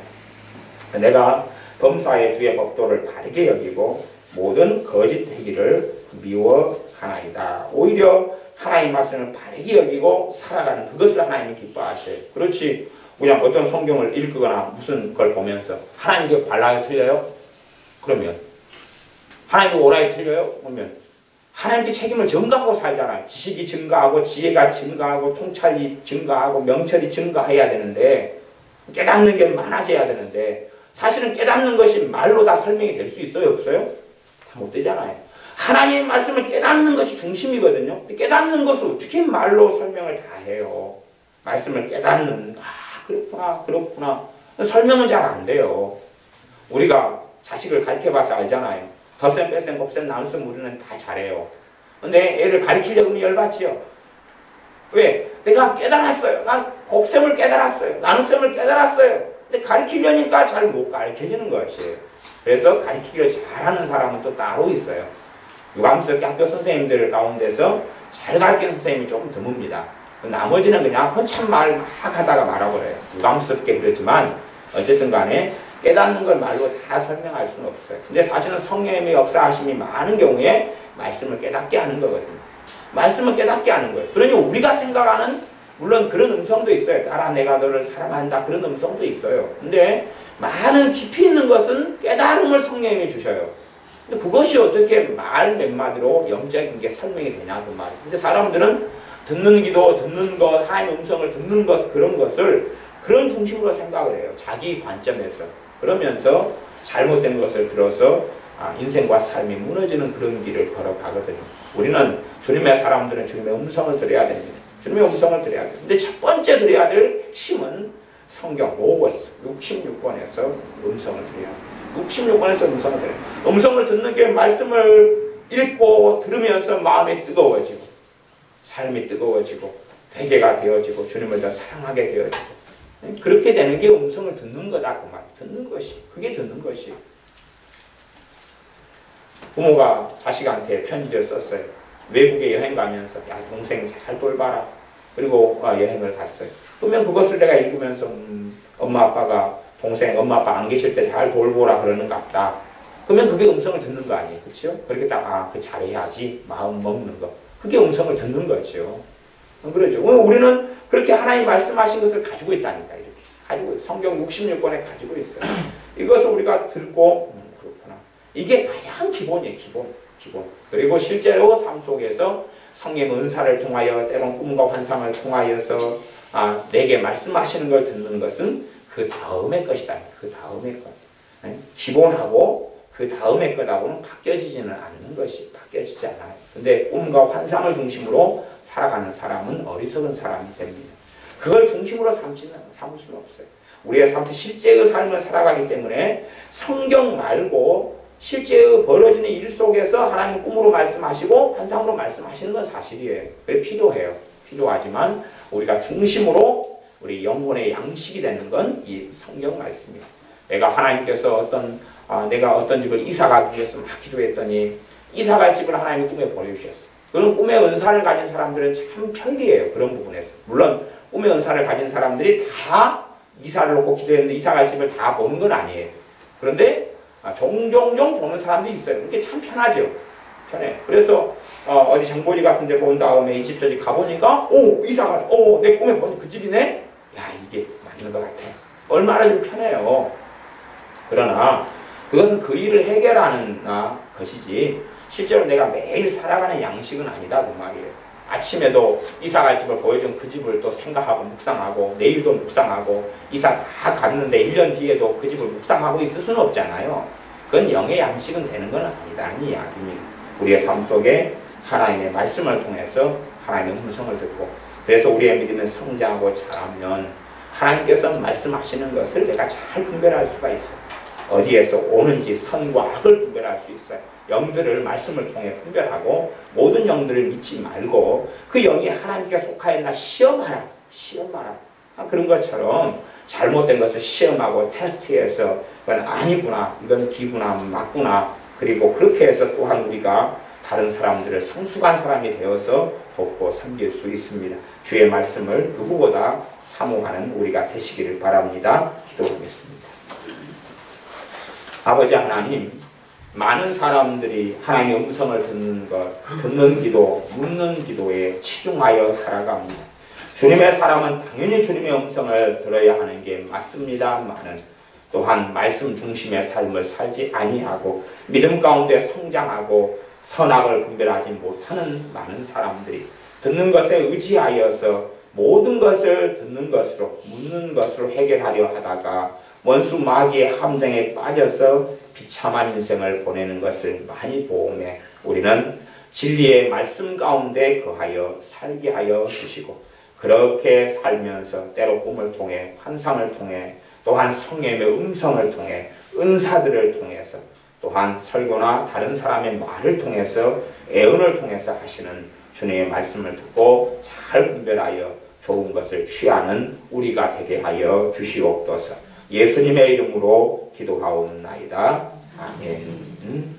내가 범사의 주의 법도를 바르게 여기고 모든 거짓 행위를 미워하나이다. 오히려 하나님 말씀을 바르게 여기고 살아가는 그것을 하나님이 기뻐하셔요. 그렇지 그냥 어떤 성경을 읽거나 무슨 걸 보면서 하나님께 발라요 틀려요? 그러면 하나님께 옳아요 틀려요? 그러면 하나님께 책임을 전가하고 살잖아요. 지식이 증가하고 지혜가 증가하고 통찰이 증가하고 명철이 증가해야 되는데 깨닫는 게 많아져야 되는데 사실은 깨닫는 것이 말로 다 설명이 될 수 있어요? 없어요? 다 못 되잖아요. 하나님의 말씀을 깨닫는 것이 중심이거든요. 깨닫는 것을 어떻게 말로 설명을 다 해요? 말씀을 깨닫는 그렇구나. 설명은 잘 안 돼요. 우리가 자식을 가르쳐봐서 알잖아요. 덧셈, 뺄셈, 곱셈, 나눗셈 우리는 다 잘해요. 근데 애를 가르치려고 하면 열받지요. 왜? 내가 깨달았어요. 난 곱셈을 깨달았어요. 나눗셈을 깨달았어요. 근데 가르치려니까 잘 못 가르쳐지는 것이에요. 그래서 가르치기를 잘하는 사람은 또 따로 있어요. 유감스럽게 학교 선생님들 가운데서 잘 가르치는 선생님이 조금 드뭅니다. 나머지는 그냥 혼잣말 막 하다가 말아버려요. 유감스럽게 그러지만 어쨌든 간에 깨닫는 걸 말로 다 설명할 수는 없어요. 근데 사실은 성령님의 역사하심이 많은 경우에 말씀을 깨닫게 하는 거거든요. 말씀을 깨닫게 하는 거예요. 그러니 우리가 생각하는 물론 그런 음성도 있어요. 딸아 내가 너를 사랑한다 그런 음성도 있어요. 근데 많은 깊이 있는 것은 깨달음을 성령님이 주셔요. 근데 그것이 어떻게 말 몇 마디로 영적인 게 설명이 되냐 그 말이에요. 근데 사람들은 듣는 기도, 듣는 것, 하나님의 음성을 듣는 것 그런 것을 그런 중심으로 생각을 해요. 자기 관점에서. 그러면서 잘못된 것을 들어서 인생과 삶이 무너지는 그런 길을 걸어가거든요. 우리는 주님의 사람들은 주님의 음성을 들어야 됩니다. 주님의 음성을 들어야 돼요. 근데 첫 번째 들어야 될 힘은 성경 로고스 66권에서 음성을 들어야 돼요. 66권에서 음성을 들어야 돼요. 음성을 듣는 게 말씀을 읽고 들으면서 마음이 뜨거워지고 삶이 뜨거워지고 회개가 되어지고 주님을 더 사랑하게 되어지고 그렇게 되는 게 음성을 듣는 거다 그 말. 듣는 것이 그게 듣는 것이. 부모가 자식한테 편지를 썼어요. 외국에 여행 가면서 야 동생 잘 돌봐라. 그리고 여행을 갔어요. 그러면 그것을 내가 읽으면서 엄마 아빠가 동생 엄마 아빠 안 계실 때 잘 돌보라 그러는 것 같다. 그러면 그게 음성을 듣는 거 아니에요. 그렇죠? 그렇게 딱 그 잘해야지 마음 먹는 거. 그게 음성을 듣는 거죠. 그러죠. 우리는 그렇게 하나님 말씀하신 것을 가지고 있다니까 이렇게 가지고 성경 66권에 가지고 있어요. 이것을 우리가 듣고 그렇구나. 이게 가장 기본이에요. 기본. 그리고 실제로 삶 속에서 성령의 은사를 통하여 때론 꿈과 환상을 통하여서 내게 말씀하시는 걸 듣는 것은 그 다음의 것이다. 그 다음의 것. 기본하고 그 다음의 것하고는 바뀌어지지는 않는 것이 바뀌어지지 않아요. 근데 꿈과 환상을 중심으로 살아가는 사람은 어리석은 사람이 됩니다. 그걸 중심으로 삼을 수는 없어요. 우리의 삶에서 실제의 삶을 살아가기 때문에 성경 말고 실제의 벌어지는 일 속에서 하나님 꿈으로 말씀하시고 환상으로 말씀하시는 건 사실이에요. 그게 필요해요. 필요하지만 우리가 중심으로 우리 영혼의 양식이 되는 건 이 성경 말씀입니다. 내가 하나님께서 내가 어떤 집을 이사 가기 위해서 막 기도했더니 이사 갈 집을 하나님이 꿈에 보내주셨어요. 그런 꿈의 은사를 가진 사람들은 참 편리해요. 그런 부분에서. 물론 꿈의 은사를 가진 사람들이 다 이사를 놓고 기도했는데 이사 갈 집을 다 보는 건 아니에요. 그런데 종종 보는 사람도 있어요. 그게 참 편하죠. 편해. 그래서 어디 장보지 같은 데 본 다음에 이 집 저 집 가보니까 이사가 내 꿈에 보니 그 집이네? 야 이게 맞는 것 같아. 얼마나 좀 편해요. 그러나 그것은 그 일을 해결하는 것이지 실제로 내가 매일 살아가는 양식은 아니다 그 말이에요. 아침에도 이사갈 집을 보여준 그 집을 또 생각하고 묵상하고 내일도 묵상하고 이사 다 갔는데 1년 뒤에도 그 집을 묵상하고 있을 수는 없잖아요. 그건 영의 양식은 되는 건 아니다는 이야기입니다. 우리의 삶 속에 하나님의 말씀을 통해서 하나님의 음성을 듣고 그래서 우리의 믿음은 성장하고 자라면 하나님께서 말씀하시는 것을 내가 잘 분별할 수가 있어요. 어디에서 오는지 선과 악을 분별할 수 있어요. 영들을 말씀을 통해 분별하고 모든 영들을 믿지 말고 그 영이 하나님께 속하였나 시험하라. 그런 것처럼 잘못된 것을 시험하고 테스트해서 이건 아니구나, 이건 기구나, 맞구나. 그리고 그렇게 해서 또한 우리가 다른 사람들을 성숙한 사람이 되어서 돕고 섬길 수 있습니다. 주의 말씀을 누구보다 사모하는 우리가 되시기를 바랍니다. 기도하겠습니다. 아버지 하나님, 많은 사람들이 하나님의 음성을 듣는 기도, 묻는 기도에 치중하여 살아갑니다. 주님의 사람은 당연히 주님의 음성을 들어야 하는 게 맞습니다만은 또한 말씀 중심의 삶을 살지 아니하고 믿음 가운데 성장하고 선악을 분별하지 못하는 많은 사람들이 듣는 것에 의지하여서 모든 것을 듣는 것으로 묻는 것으로 해결하려 하다가 원수 마귀의 함정에 빠져서 비참한 인생을 보내는 것을 많이 보매 우리는 진리의 말씀 가운데 거하여 살게 하여 주시고 그렇게 살면서 때로 꿈을 통해 환상을 통해 또한 성령의 음성을 통해 은사들을 통해서 또한 설교나 다른 사람의 말을 통해서 애언을 통해서 하시는 주님의 말씀을 듣고 잘 분별하여 좋은 것을 취하는 우리가 되게 하여 주시옵소서. 예수님의 이름으로 기도하옵나이다. 아멘.